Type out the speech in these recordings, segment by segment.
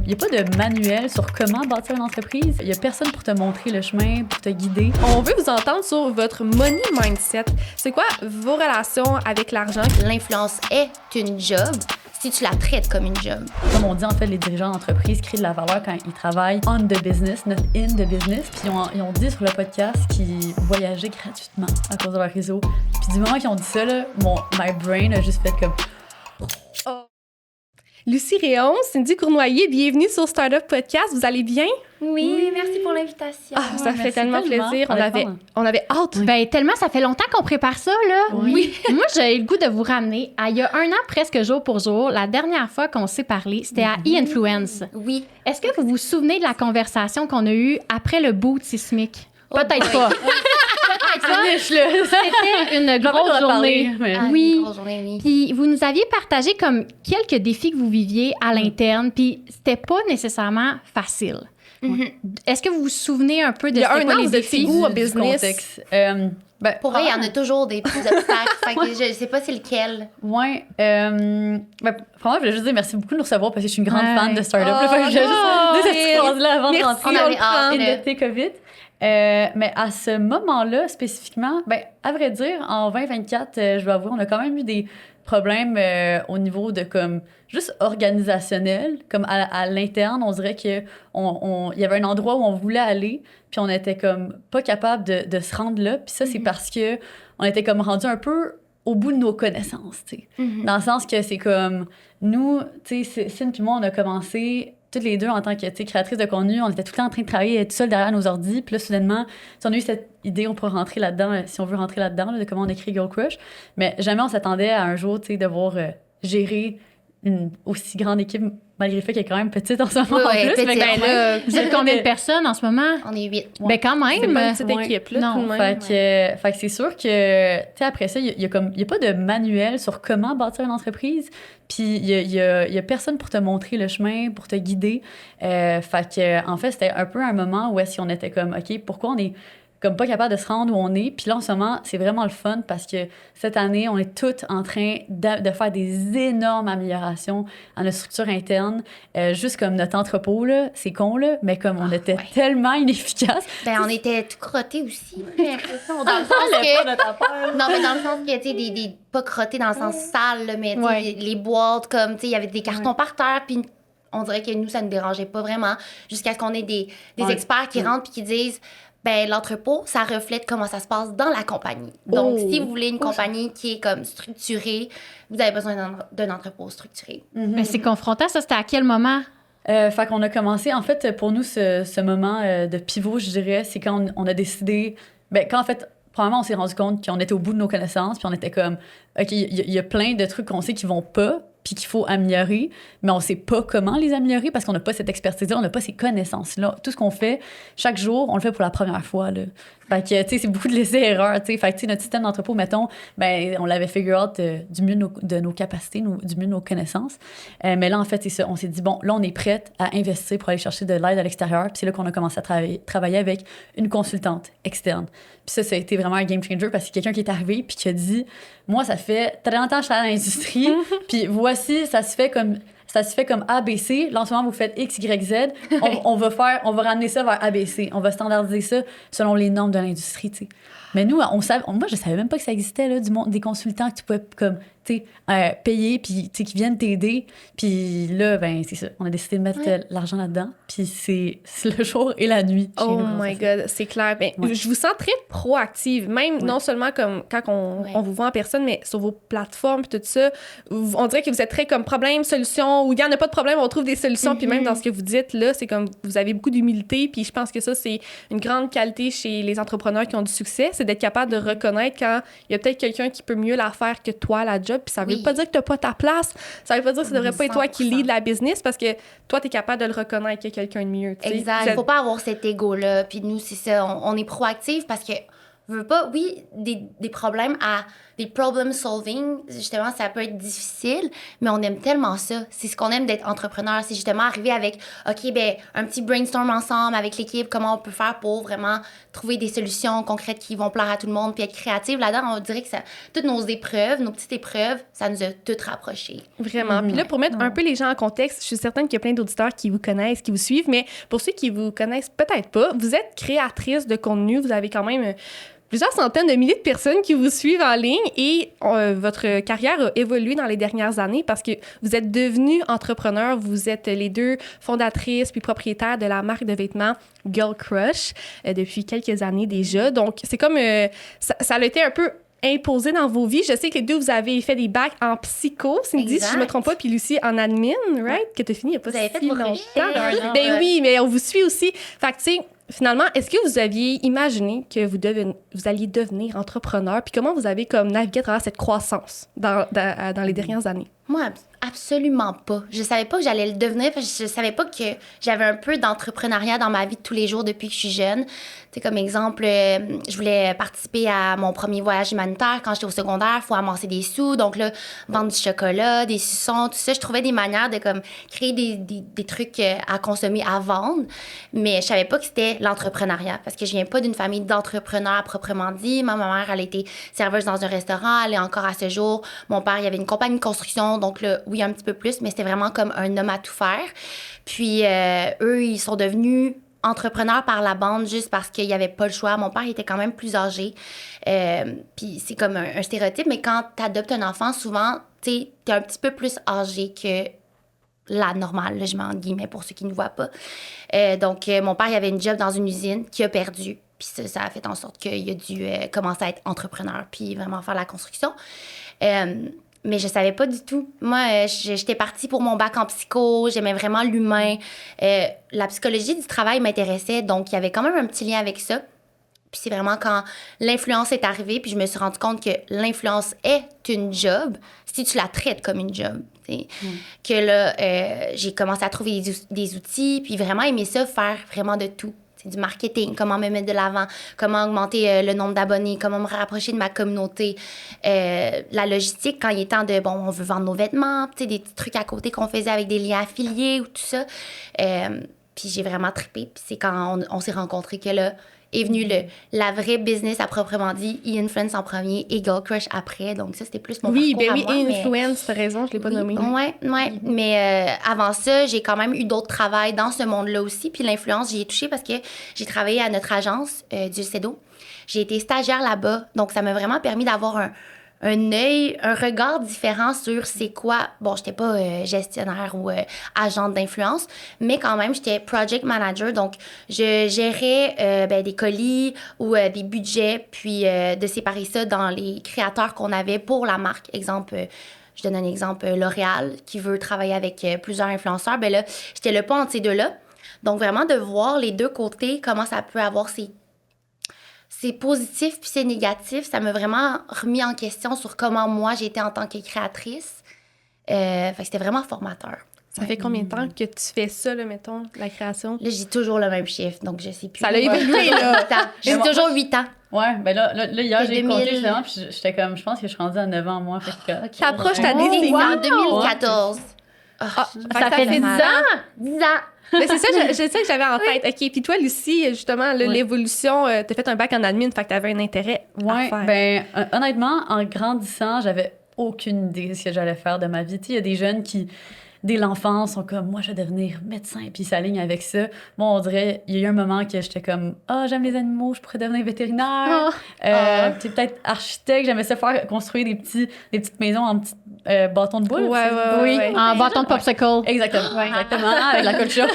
Il n'y a pas de manuel sur comment bâtir une entreprise. Il n'y a personne pour te montrer le chemin, pour te guider. On veut vous entendre sur votre money mindset. C'est quoi vos relations avec l'argent? L'influence est une job si tu la traites comme une job. Comme on dit, en fait, les dirigeants d'entreprise créent de la valeur quand ils travaillent on the business, not in the business. Puis ils ont dit sur le podcast qu'ils voyageaient gratuitement à cause de leur réseau. Puis du moment qu'ils ont dit ça, là, my brain a juste fait comme... Lucie Réon, Cindy Cournoyer, bienvenue sur Startup Podcast. Vous allez bien? Oui, merci pour l'invitation. Ça fait tellement plaisir. On avait hâte. Ben tellement, ça fait longtemps qu'on prépare ça, là. Oui. Moi, j'ai le goût de vous ramener à il y a 1 an, presque jour pour jour. La dernière fois qu'on s'est parlé, c'était à E-Influence. Oui. Est-ce que vous vous souvenez de la conversation qu'on a eue après le boot sismique? Peut-être pas. C'était une grosse journée. Oui. Une grosse journée, oui. Puis vous nous aviez partagé comme quelques défis que vous viviez à l'interne, puis c'était pas nécessairement facile. Est-ce que vous vous souvenez un peu de Il y a c'était quoi les de défis? goût au du business. contexte. Pour vrai, il y en a toujours des petits obstacles. Fait que je sais pas c'est lequel. Ouais. Franchement, je voulais juste dire merci beaucoup de nous recevoir parce que je suis une grande fan de Startup. Oh, Là, fait que j'ai juste dit cette phrase-là avant de merci, rentrer on avait hâte, in là. l'été COVID. Mais à ce moment-là, spécifiquement, à vrai dire, en 2024, je dois avouer, on a quand même eu des problèmes au niveau de comme juste organisationnel, comme à l'interne. On dirait que il y avait un endroit où on voulait aller, puis on était comme pas capable de se rendre là. Puis ça, c'est parce que on était comme rendu un peu au bout de nos connaissances, tu sais. Dans le sens que c'est comme nous, tu sais, Cyn puis moi, on a commencé toutes les deux en tant que créatrices de contenu, on était tout le temps en train de travailler tout seul derrière nos ordis. Puis là, soudainement, on a eu cette idée, on pourrait rentrer là-dedans, si on veut rentrer là-dedans, là, de comment on écrit Girl Crush. Mais jamais on s'attendait à un jour, devoir gérer une aussi grande équipe, malgré le fait qu'elle est quand même petite en ce moment. Oui, en plus. petite. Mais Là, vous êtes combien de personnes en ce moment? On est 8. Ben quand C'est même. pas une petite Ouais. équipe, là, Non. tout de même. Fait que c'est sûr que, tu sais, après ça, il y a pas de manuel sur comment bâtir une entreprise. Puis il y a personne pour te montrer le chemin, pour te guider. Fait que, en fait, c'était un peu un moment où est-ce qu'on était comme, OK, pourquoi on est comme pas capable de se rendre où on est. Puis là, en ce moment, c'est vraiment le fun parce que cette année, on est toutes en train de faire des énormes améliorations à notre structure interne. Juste comme notre entrepôt, là, c'est con, là, mais comme on était tellement inefficace. Ben, on était tout crottés aussi. J'ai l'impression. Dans le sens que. Non, mais dans le sens que, tu sais, pas crottés dans le sens sale, là, mais tu sais, les boîtes, comme, tu sais, il y avait des cartons par terre, puis on dirait que nous, ça ne dérangeait pas vraiment, jusqu'à ce qu'on ait des experts qui rentrent puis qui disent. Ben, l'entrepôt, ça reflète comment ça se passe dans la compagnie. Donc, si vous voulez une compagnie qui est comme structurée, vous avez besoin d'un entrepôt structuré. Ben, c'est confrontant, ça, c'était à quel moment? Fait qu'on a commencé, en fait, pour nous, ce moment de pivot, je dirais, c'est quand on a décidé, quand en fait, probablement, on s'est rendu compte qu'on était au bout de nos connaissances, puis on était comme, OK, il y a plein de trucs qu'on sait qui vont pas, puis qu'il faut améliorer, mais on sait pas comment les améliorer parce qu'on n'a pas cette expertise-là, on n'a pas ces connaissances-là. Tout ce qu'on fait, chaque jour, on le fait pour la première fois, là. Fait que, tu sais, c'est beaucoup de laisser-erreur, tu sais. Fait que, tu sais, notre système d'entrepôt, mettons, on l'avait figure out du mieux de nos capacités, du mieux de nos connaissances. Mais là, en fait, c'est ça. On s'est dit, bon, là, on est prête à investir pour aller chercher de l'aide à l'extérieur. Puis c'est là qu'on a commencé à travailler avec une consultante externe. Puis ça a été vraiment un game changer parce que c'est quelqu'un qui est arrivé puis qui a dit, moi, ça fait 30 ans que je travaille dans l'industrie, puis voici, ça se fait comme ABC. Là, en ce moment, vous faites X, Y, Z. On va ramener ça vers ABC. On va standardiser ça selon les normes de l'industrie, tu sais. Mais nous, moi, je savais même pas que ça existait, là, des consultants que tu pouvais, comme, tu sais, payer, puis, tu sais, qui viennent t'aider. Puis là, c'est ça. On a décidé de mettre l'argent là-dedans. Puis c'est le jour et la nuit. Oh my God, c'est clair. Ben, je vous sens très proactive, même non seulement comme quand on vous voit en personne, mais sur vos plateformes et tout ça. On dirait que vous êtes très comme problème, solution, ou il n'y en a pas de problème, on trouve des solutions. Puis même dans ce que vous dites, là, c'est comme vous avez beaucoup d'humilité. Puis je pense que ça, c'est une grande qualité chez les entrepreneurs qui ont du succès, c'est d'être capable de reconnaître quand il y a peut-être quelqu'un qui peut mieux la faire que toi, la job. Puis ça veut pas dire que tu n'as pas ta place. Ça veut pas dire que ce devrait pas être toi qui lead la business parce que toi, tu es capable de le reconnaître qu'il y a quelqu'un de mieux. T'sais. Exact. Il faut pas avoir cet ego-là. Puis nous, c'est ça. On est proactifs parce que veux pas, oui, des problèmes des problem solving, justement, ça peut être difficile, mais on aime tellement ça. C'est ce qu'on aime d'être entrepreneur. C'est justement arriver avec, OK, ben un petit brainstorm ensemble avec l'équipe, comment on peut faire pour vraiment trouver des solutions concrètes qui vont plaire à tout le monde, puis être créative. Là-dedans, on dirait que toutes nos épreuves, nos petites épreuves, ça nous a toutes rapprochés. Vraiment. Puis là, pour mettre un peu les gens en contexte, je suis certaine qu'il y a plein d'auditeurs qui vous connaissent, qui vous suivent, mais pour ceux qui vous connaissent peut-être pas, vous êtes créatrice de contenu, vous avez quand même plusieurs centaines de milliers de personnes qui vous suivent en ligne et votre carrière a évolué dans les dernières années parce que vous êtes devenue entrepreneur, vous êtes les deux fondatrices puis propriétaires de la marque de vêtements Girl Crush depuis quelques années déjà. Donc, c'est comme... ça a été un peu imposé dans vos vies. Je sais que les deux, vous avez fait des bacs en psycho, Cindy, si je ne me trompe pas, puis Lucie en admin, right? Que tu as fini il n'y a pas si longtemps. Ben oui, mais on vous suit aussi. Fait que, tu sais, finalement, est-ce que vous aviez imaginé que vous alliez devenir entrepreneur? Puis comment vous avez comme navigué à travers cette croissance dans les dernières années? Moi, absolument pas. Je savais pas que j'allais le devenir parce que je savais pas que j'avais un peu d'entrepreneuriat dans ma vie de tous les jours depuis que je suis jeune. Tu sais, comme exemple, je voulais participer à mon premier voyage humanitaire quand j'étais au secondaire. Il faut amasser des sous. Donc là, vendre du chocolat, des suçons, tout ça. Je trouvais des manières de comme créer des trucs à consommer, à vendre. Mais je savais pas que c'était l'entrepreneuriat parce que je viens pas d'une famille d'entrepreneurs proprement dit. Ma mère, elle était serveuse dans un restaurant. Elle est encore à ce jour. Mon père, il avait une compagnie de construction. Donc là, oui, un petit peu plus, mais c'était vraiment comme un homme à tout faire. Puis eux, ils sont devenus entrepreneurs par la bande juste parce qu'il n'y avait pas le choix. Mon père, il était quand même plus âgé. Puis c'est comme un stéréotype, mais quand tu adoptes un enfant, souvent, tu es un petit peu plus âgé que la normale, là, je mets en guillemets pour ceux qui ne voient pas. Donc, mon père, il avait une job dans une usine qu'il a perdu. Puis ça a fait en sorte qu'il a dû commencer à être entrepreneur puis vraiment faire la construction. Mais je savais pas du tout. Moi, j'étais partie pour mon bac en psycho. J'aimais vraiment l'humain. La psychologie du travail m'intéressait. Donc, il y avait quand même un petit lien avec ça. Puis c'est vraiment quand l'influence est arrivée, puis je me suis rendu compte que l'influence est une job si tu la traites comme une job. Que là, j'ai commencé à trouver des outils, puis vraiment aimer ça, faire vraiment de tout. C'est du marketing, comment me mettre de l'avant, comment augmenter le nombre d'abonnés, comment me rapprocher de ma communauté. La logistique, quand il est temps de, on veut vendre nos vêtements, des petits trucs à côté qu'on faisait avec des liens affiliés ou tout ça. Puis j'ai vraiment trippé. Puis c'est quand on s'est rencontrés que là est venu la vraie business à proprement dit, E-Influence en premier et Girl Crush après. Donc ça, c'était plus mon parcours à moi. Oui, E-Influence, t'as raison, je l'ai pas nommé. Oui. Mais avant ça, j'ai quand même eu d'autres travails dans ce monde-là aussi. Puis l'influence, j'y ai touché parce que j'ai travaillé à notre agence du CEDO. J'ai été stagiaire là-bas. Donc ça m'a vraiment permis d'avoir un œil, un regard différent sur c'est quoi. Bon, j'étais pas gestionnaire ou agente d'influence, mais quand même, j'étais project manager. Donc, je gérais des colis ou des budgets, puis de séparer ça dans les créateurs qu'on avait pour la marque. Exemple, je donne un exemple, L'Oréal, qui veut travailler avec plusieurs influenceurs. Ben là, j'étais le pont entre ces deux-là. Donc, vraiment, de voir les deux côtés, comment ça peut avoir c'est positif puis c'est négatif. Ça m'a vraiment remis en question sur comment moi j'étais en tant que créatrice. Fait que c'était vraiment formateur. Ça fait combien de temps que tu fais ça, là, mettons, la création? Là, j'ai toujours le même chiffre, donc je sais plus. Ça l'a évolué, là! J'ai toujours 8 ans. Ouais, ben là hier, j'ai compté justement, puis j'étais comme, je pense que je suis rendue à 9 ans, moi. Fait que... T'approches ta décennie. décennie. En 2014. Ça fait 10 ans! 10 ans! Mais c'est ça, je sais que j'avais en tête. OK, puis toi, Lucie, justement, l'évolution, t'as fait un bac en admin, fait que t'avais un intérêt à faire. Ben honnêtement, en grandissant, j'avais aucune idée de ce que j'allais faire de ma vie. Tu sais, il y a des jeunes qui, dès l'enfance, sont comme, moi, je vais devenir médecin, puis ils s'alignent avec ça. Moi, on dirait, il y a eu un moment que j'étais comme, j'aime les animaux, je pourrais devenir vétérinaire. Puis peut-être architecte, j'aimais ça faire construire des petites maisons en petits bâtons de boule. Oui, en bâton de popsicle. Exactement, exactement, avec la colle chaude.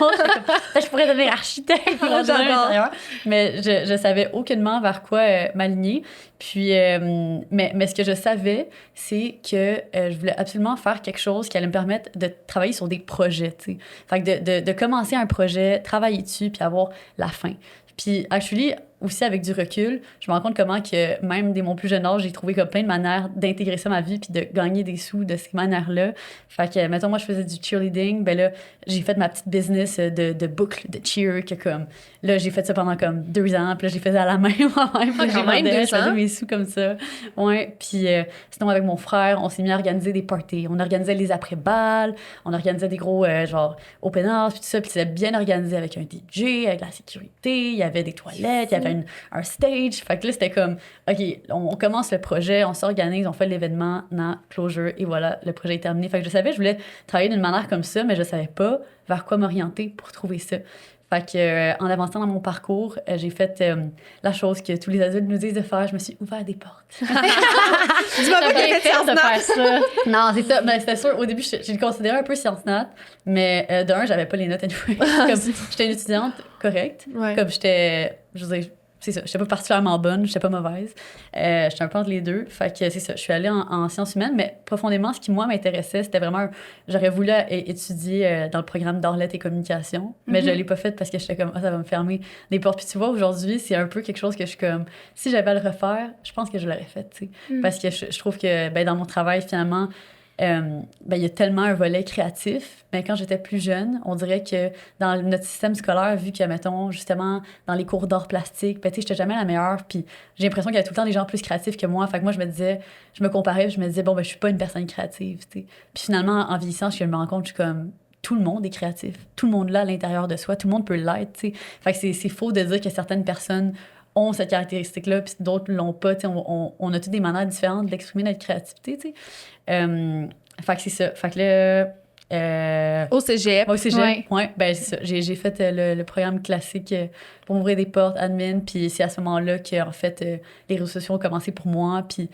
Je pourrais devenir architecte. J'adore. Mais je savais aucunement vers quoi m'aligner. Puis, mais ce que je savais, c'est que je voulais absolument faire quelque chose qui allait me permettre de travailler sur des projets, tu sais. Fait que de commencer un projet, travailler dessus, puis avoir la fin. Puis, actually, aussi avec du recul, je me rends compte comment que même dès mon plus jeune âge, j'ai trouvé comme plein de manières d'intégrer ça à ma vie puis de gagner des sous de ces manières-là. Fait que, mettons, moi, je faisais du cheerleading. Ben là, j'ai fait ma petite business de boucles de cheer que comme... Là, j'ai fait ça pendant comme 2 ans. Puis là, j'ai fait ça à la main moi-même. Puis quand même, 2 je faisais ans. mes sous comme ça. Ouais. Puis sinon, avec mon frère, on s'est mis à organiser des parties. On organisait les après-balles. On organisait des gros, genre, open house puis tout ça. Puis c'était bien organisé avec un DJ, avec la sécurité. Il y avait des toilettes, il y avait un stage. Fait que là, c'était comme, OK, on commence le projet, on s'organise, on fait l'événement, closure, et voilà, le projet est terminé. Fait que je savais que je voulais travailler d'une manière comme ça, mais je savais pas vers quoi m'orienter pour trouver ça. Fait que, en avançant dans mon parcours, j'ai fait la chose que tous les adultes nous disent de faire. Je me suis ouvert des portes. Tu m'as pas bien fait de faire ça. Non, c'est ça. Mais c'était sûr, au début, je le considérais un peu science nat, mais d'un, j'avais pas les notes anyway. Comme j'étais une étudiante correcte. Ouais. Comme j'étais, je veux dire, c'est ça, j'étais pas particulièrement bonne, j'étais pas mauvaise. J'étais un peu entre les deux. Fait que c'est ça, je suis allée en sciences humaines, mais profondément, ce qui, moi, m'intéressait, c'était vraiment... J'aurais voulu étudier dans le programme d'art, lettres et communication, mais je l'ai pas fait parce que j'étais comme, ça va me fermer les portes. Puis tu vois, aujourd'hui, c'est un peu quelque chose que je suis comme... Si j'avais à le refaire, je pense que je l'aurais fait, tu sais. Parce que je trouve que, ben, dans mon travail, finalement... ben, il y a tellement un volet créatif. Mais quand j'étais plus jeune, on dirait que dans notre système scolaire, vu que, mettons, justement, dans les cours d'art plastique, ben, tu sais, j'étais jamais la meilleure. Puis j'ai l'impression qu'il y avait tout le temps des gens plus créatifs que moi. Fait que moi, je me comparais, je me disais, bon, ben, je suis pas une personne créative, tu sais. Puis finalement, en vieillissant, je me rends compte, je suis comme, tout le monde est créatif. Tout le monde l'a à l'intérieur de soi. Tout le monde peut l'être, tu sais. Fait que c'est faux de dire que certaines personnes ont cette caractéristique-là, puis d'autres l'ont pas. On a toutes des manières différentes d'exprimer notre créativité. Fait que c'est ça. Fait que là... Au cégep. Au cégep, ouais. Ben, c'est ça. J'ai fait le programme classique pour m'ouvrir des portes, admin, puis c'est à ce moment-là que, en fait, les réseaux sociaux ont commencé pour moi. Puis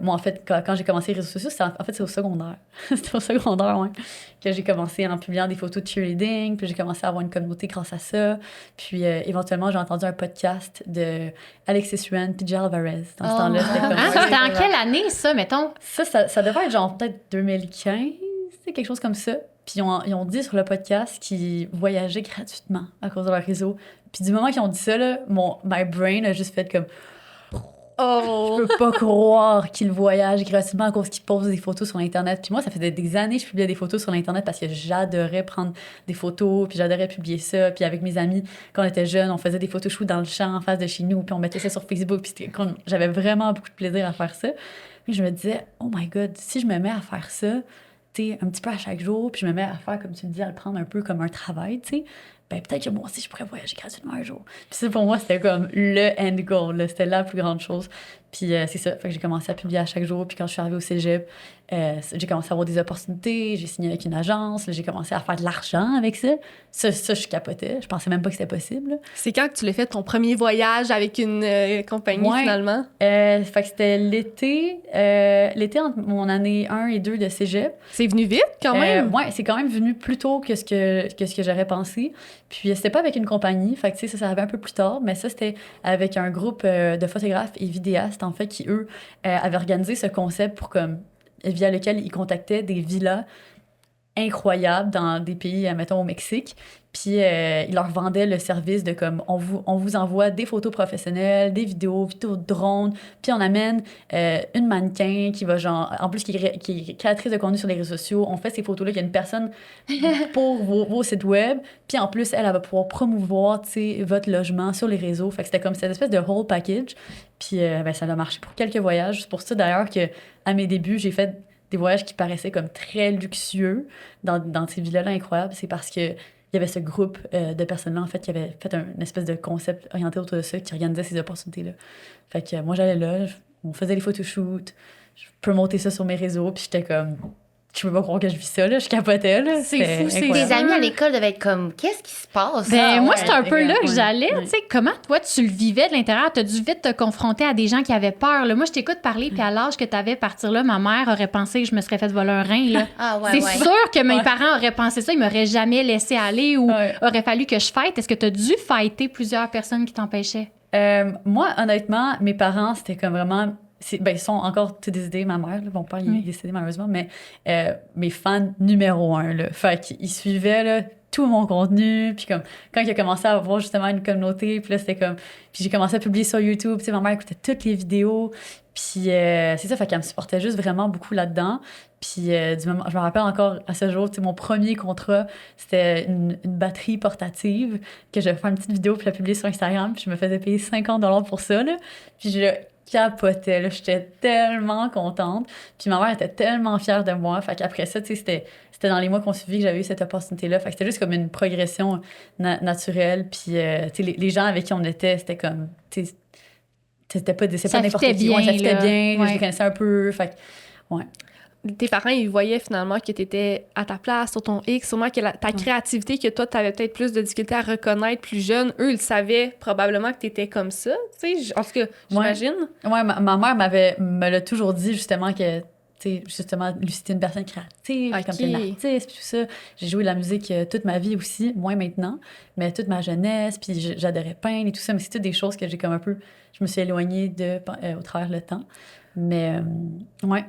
moi, en fait, quand j'ai commencé les réseaux sociaux, c'est au secondaire. C'était au secondaire, ouais, que j'ai commencé en publiant des photos de cheerleading, puis j'ai commencé à avoir une communauté grâce à ça. Puis éventuellement, j'ai entendu un podcast de Alexis Ruan puis Jay Alvarez. Dans ce temps-là, c'était comme... C'était en quelle année, ça, mettons? Ça devait être genre peut-être 2015, quelque chose comme ça. Puis ils ont dit sur le podcast qu'ils voyageaient gratuitement à cause de leur réseau. Puis du moment qu'ils ont dit ça, là, my brain a juste fait comme... Oh! Je peux pas croire qu'ils voyagent gratuitement à cause qu'ils posent des photos sur Internet. Puis moi, ça faisait des années que je publiais des photos sur Internet parce que j'adorais prendre des photos, puis j'adorais publier ça. Puis avec mes amis, quand on était jeunes, on faisait des photoshoots dans le champ en face de chez nous, puis on mettait ça sur Facebook. Puis j'avais vraiment beaucoup de plaisir à faire ça. Puis je me disais, oh my God, si je me mets à faire ça, tu sais, un petit peu à chaque jour, puis je me mets à faire, comme tu le dis, à le prendre un peu comme un travail, tu sais, ben peut-être que moi aussi, je pourrais voyager gratuitement un jour. Puis ça, pour moi, c'était comme le end goal, là. C'était la plus grande chose. Puis c'est ça, fait que j'ai commencé à publier à chaque jour. Puis quand je suis arrivée au cégep, j'ai commencé à avoir des opportunités, j'ai signé avec une agence, là, j'ai commencé à faire de l'argent avec ça. Ça, je capotais. Je pensais même pas que c'était possible, là. C'est quand que tu l'as fait, ton premier voyage avec une compagnie, finalement? Fait que c'était l'été entre mon année 1 et 2 de cégep. C'est venu vite, quand même? Ouais, c'est quand même venu plus tôt que ce que j'aurais pensé. Puis c'était pas avec une compagnie, fait que tu sais, ça arrivait un peu plus tard, mais ça, c'était avec un groupe de photographes et vidéastes, en fait, qui, eux, avaient organisé ce concept pour comme via lequel ils contactaient des villas incroyables dans des pays, mettons, au Mexique. Puis ils leur vendaient le service de comme, on vous envoie des photos professionnelles, des vidéos de drone, puis on amène une mannequin qui va genre, en plus qui est créatrice de contenu sur les réseaux sociaux. On fait ces photos-là, il y a une personne pour vos sites web, puis en plus, elle va pouvoir promouvoir, tu sais, votre logement sur les réseaux. Fait que c'était comme cette espèce de whole package. Puis ben, ça a marché pour quelques voyages. C'est pour ça d'ailleurs que à mes débuts, j'ai fait des voyages qui paraissaient comme très luxueux dans ces villas-là incroyables. C'est parce que il y avait ce groupe de personnes-là, en fait, qui avait fait une espèce de concept orienté autour de ça, qui organisait ces opportunités-là. Fait que moi, j'allais là, on faisait les photoshoots, je peux monter ça sur mes réseaux, puis j'étais comme... Je peux pas croire que je vis ça, là. Je capotais, là. C'est fou, c'est incroyable. Tes amis à l'école devaient être comme, qu'est-ce qui se passe? Ben, moi, c'est un ouais, peu là que ouais, j'allais. ouais. Tu sais, comment, toi, tu le vivais de l'intérieur? Tu as dû vite te confronter à des gens qui avaient peur. Là. Moi, je t'écoute parler, puis à l'âge que tu avais partir là, ma mère aurait pensé que je me serais fait voler un rein. Là. Ah, ouais, c'est ouais. sûr que mes parents auraient pensé ça. Ils m'auraient jamais laissé aller ou aurait fallu que je fight. Est-ce que tu as dû fighter plusieurs personnes qui t'empêchaient? Moi, honnêtement, mes parents, c'était comme vraiment... ils sont encore des idées, ma mère, là, mon père, il est décédé malheureusement, mais mes fans numéro 1, là. Fait qu'ils suivaient, là, tout mon contenu. Puis comme, quand il a commencé à avoir justement une communauté, puis là, c'était comme... Puis j'ai commencé à publier sur YouTube. Tu sais, ma mère écoutait toutes les vidéos. Puis c'est ça, fait qu'elle me supportait juste vraiment beaucoup là-dedans. Puis du moment, je me rappelle encore à ce jour, tu sais, mon premier contrat, c'était une batterie portative que je vais faire une petite vidéo puis la publier sur Instagram. Puis je me faisais payer 50$ pour ça, là. Puis je capotais, là. J'étais tellement contente. Puis ma mère était tellement fière de moi. Fait qu'après ça, tu sais, c'était dans les mois qu'on suivit que j'avais eu cette opportunité-là. Fait que c'était juste comme une progression naturelle. Puis, tu sais, les gens avec qui on était, c'était comme, tu sais, c'était pas n'importe qui. Bien, ça fitait bien. Ouais. Je les connaissais un peu. Fait que, ouais. Tes parents, ils voyaient finalement que tu étais à ta place, sur ton X, sûrement que ta créativité, que toi, tu avais peut-être plus de difficulté à reconnaître plus jeune, eux, ils savaient probablement que tu étais comme ça, tu sais, en tout cas, j'imagine. Ouais, ma mère me l'a toujours dit, justement, que, tu sais, justement, Lucie, t'es une personne créative, comme t'es une artiste, puis tout ça. J'ai joué de la musique toute ma vie aussi, moins maintenant, mais toute ma jeunesse, puis j'adorais peindre et tout ça, mais c'est toutes des choses que j'ai comme un peu... Je me suis éloignée au travers le temps. Mais, ouais,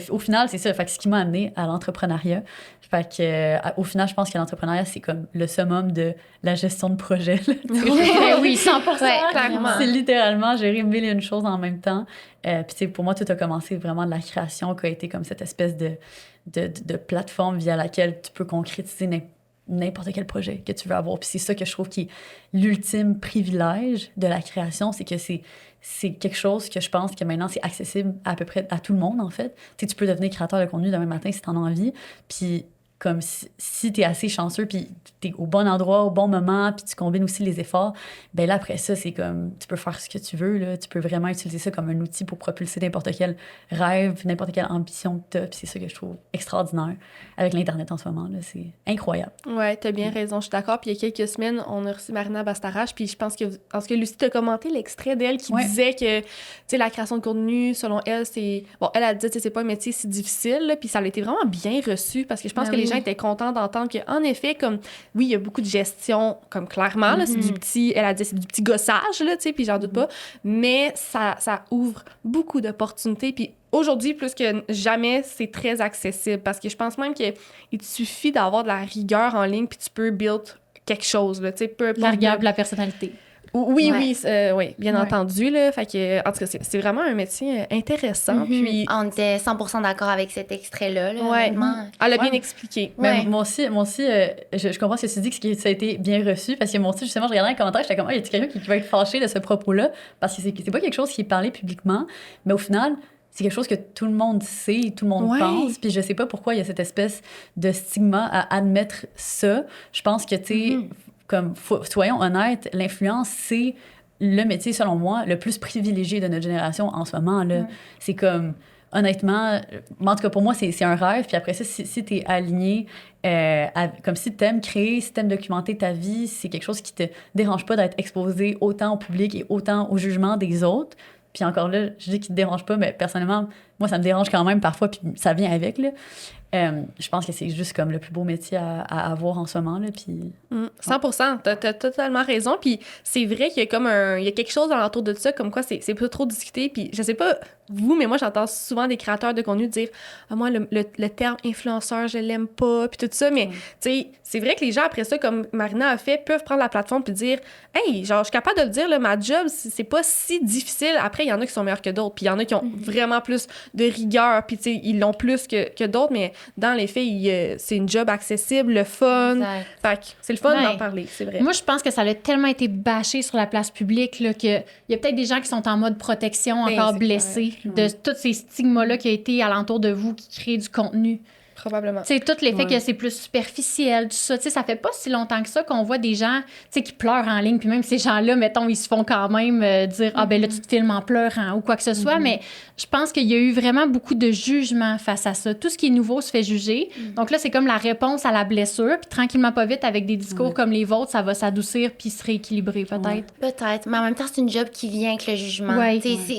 au final, c'est ça. Fait que ce qui m'a amené à l'entrepreneuriat. Fait que, au final, je pense que l'entrepreneuriat, c'est comme le summum de la gestion de projet. Oui, 100%. Clairement. C'est littéralement gérer mille et une choses en même temps. Puis, pour moi, tout a commencé vraiment de la création, qui a été comme cette espèce de plateforme via laquelle tu peux concrétiser n'importe quel projet que tu veux avoir. Puis c'est ça que je trouve qui est l'ultime privilège de la création, c'est que c'est quelque chose que je pense que maintenant, c'est accessible à peu près à tout le monde, en fait. Tu sais, tu peux devenir créateur de contenu demain matin si tu en as envie. Puis comme si tu es assez chanceux, puis tu es au bon endroit, au bon moment, puis tu combines aussi les efforts, ben là, après ça, c'est comme, tu peux faire ce que tu veux, là. Tu peux vraiment utiliser ça comme un outil pour propulser n'importe quel rêve, n'importe quelle ambition que tu as. Puis c'est ça que je trouve extraordinaire avec l'Internet en ce moment, là. C'est incroyable. Ouais, t'as bien raison, je suis d'accord. Puis il y a quelques semaines, on a reçu Marina Bastarache, puis je pense que, parce que Lucie t'a commenté l'extrait d'elle qui disait que, tu sais, la création de contenu, selon elle, c'est... Bon, elle a dit, tu sais, c'est pas un métier si difficile, là, puis ça a été vraiment bien reçu, parce que je pense que les gens étaient contents d'entendre qu'en effet, comme, oui, il y a beaucoup de gestion, comme clairement, là, c'est du petit, elle a dit, c'est du petit gossage, là, tu sais, puis j'en doute pas, mais ça ouvre beaucoup d'opportunités, puis aujourd'hui, plus que jamais, c'est très accessible, parce que je pense même qu'il te suffit d'avoir de la rigueur en ligne, puis tu peux build quelque chose, là, tu sais, peu importe. La rigueur de la personnalité. Oui, oui, bien entendu, là. Fait que, en tout cas, c'est vraiment un métier intéressant. Puis... On était 100% d'accord avec cet extrait-là, là, honnêtement. Elle a bien expliqué. Mais moi aussi, je comprends ce que tu dis, que ça a été bien reçu, parce que moi aussi, justement, je regardais un commentaire, j'étais comme, y a-t-il quelqu'un qui va être fâché de ce propos-là? Parce que c'est pas quelque chose qui est parlé publiquement, mais au final, c'est quelque chose que tout le monde sait, tout le monde pense, puis je sais pas pourquoi il y a cette espèce de stigma à admettre ça. Je pense que, tu sais, comme, soyons honnêtes, l'influence, c'est le métier, selon moi, le plus privilégié de notre génération en ce moment, là. C'est comme, honnêtement, en tout cas, pour moi, c'est un rêve. Puis après ça, si t'es aligné, comme si t'aimes créer, si t'aimes documenter ta vie, c'est quelque chose qui te dérange pas d'être exposé autant au public et autant au jugement des autres. Puis encore là, je dis qu'il te dérange pas, mais personnellement, moi, ça me dérange quand même parfois, puis ça vient avec, là. Je pense que c'est juste comme le plus beau métier à avoir en ce moment, là, puis... 100%, t'as totalement raison, puis c'est vrai qu'il y a comme il y a quelque chose alentour de ça, comme quoi c'est pas trop discuté, puis je sais pas vous, mais moi, j'entends souvent des créateurs de contenu dire « Ah, moi, le terme influenceur, je l'aime pas », puis tout ça, mais tu sais, c'est vrai que les gens, après ça, comme Marina a fait, peuvent prendre la plateforme puis dire « Hey, genre, je suis capable de le dire, là, ma job, c'est pas si difficile. » Après, il y en a qui sont meilleurs que d'autres, puis il y en a qui ont vraiment plus de rigueur, puis tu sais, ils l'ont plus que d'autres, mais dans les faits, c'est une job accessible, le fun. Exact. Fait que c'est le fun d'en parler, c'est vrai. Moi, je pense que ça a tellement été bâché sur la place publique là, qu'il y a peut-être des gens qui sont en mode protection, encore blessés de tous ces stigmas-là qui ont été alentour de vous, qui créent du contenu. Probablement. Tu sais, tout l'effet que c'est plus superficiel, tout ça. Tu sais, ça fait pas si longtemps que ça qu'on voit des gens, tu sais, qui pleurent en ligne. Puis même ces gens-là, mettons, ils se font quand même dire « Ah, ben là, tu te filmes en pleurant » ou quoi que ce soit. Mais je pense qu'il y a eu vraiment beaucoup de jugement face à ça. Tout ce qui est nouveau se fait juger. Donc là, c'est comme la réponse à la blessure. Puis tranquillement, pas vite, avec des discours comme les vôtres, ça va s'adoucir puis se rééquilibrer peut-être. Peut-être. Mais en même temps, c'est une job qui vient avec le jugement.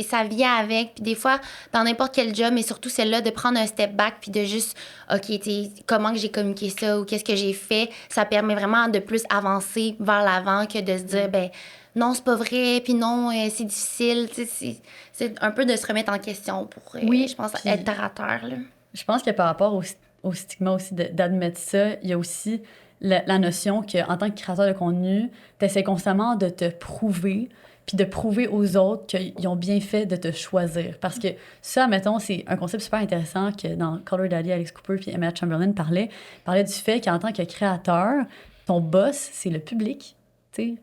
Ça vient avec. Puis des fois, dans n'importe quel job, mais surtout celle-là, de prendre un step back puis de juste... OK, comment que j'ai communiqué ça ou qu'est-ce que j'ai fait, ça permet vraiment de plus avancer vers l'avant que de se dire, ben non, c'est pas vrai, puis non, c'est difficile. C'est un peu de se remettre en question pour, je pense, être terre à terre. Là. Je pense que par rapport au stigma aussi d'admettre ça, il y a aussi la notion qu'en tant que créateur de contenu, tu essaies constamment de te prouver, puis de prouver aux autres qu'ils ont bien fait de te choisir. Parce que ça, mettons, c'est un concept super intéressant que dans Color Daddy, Alex Cooper puis Emma Chamberlain parlait du fait qu'en tant que créateur, ton boss, c'est le public.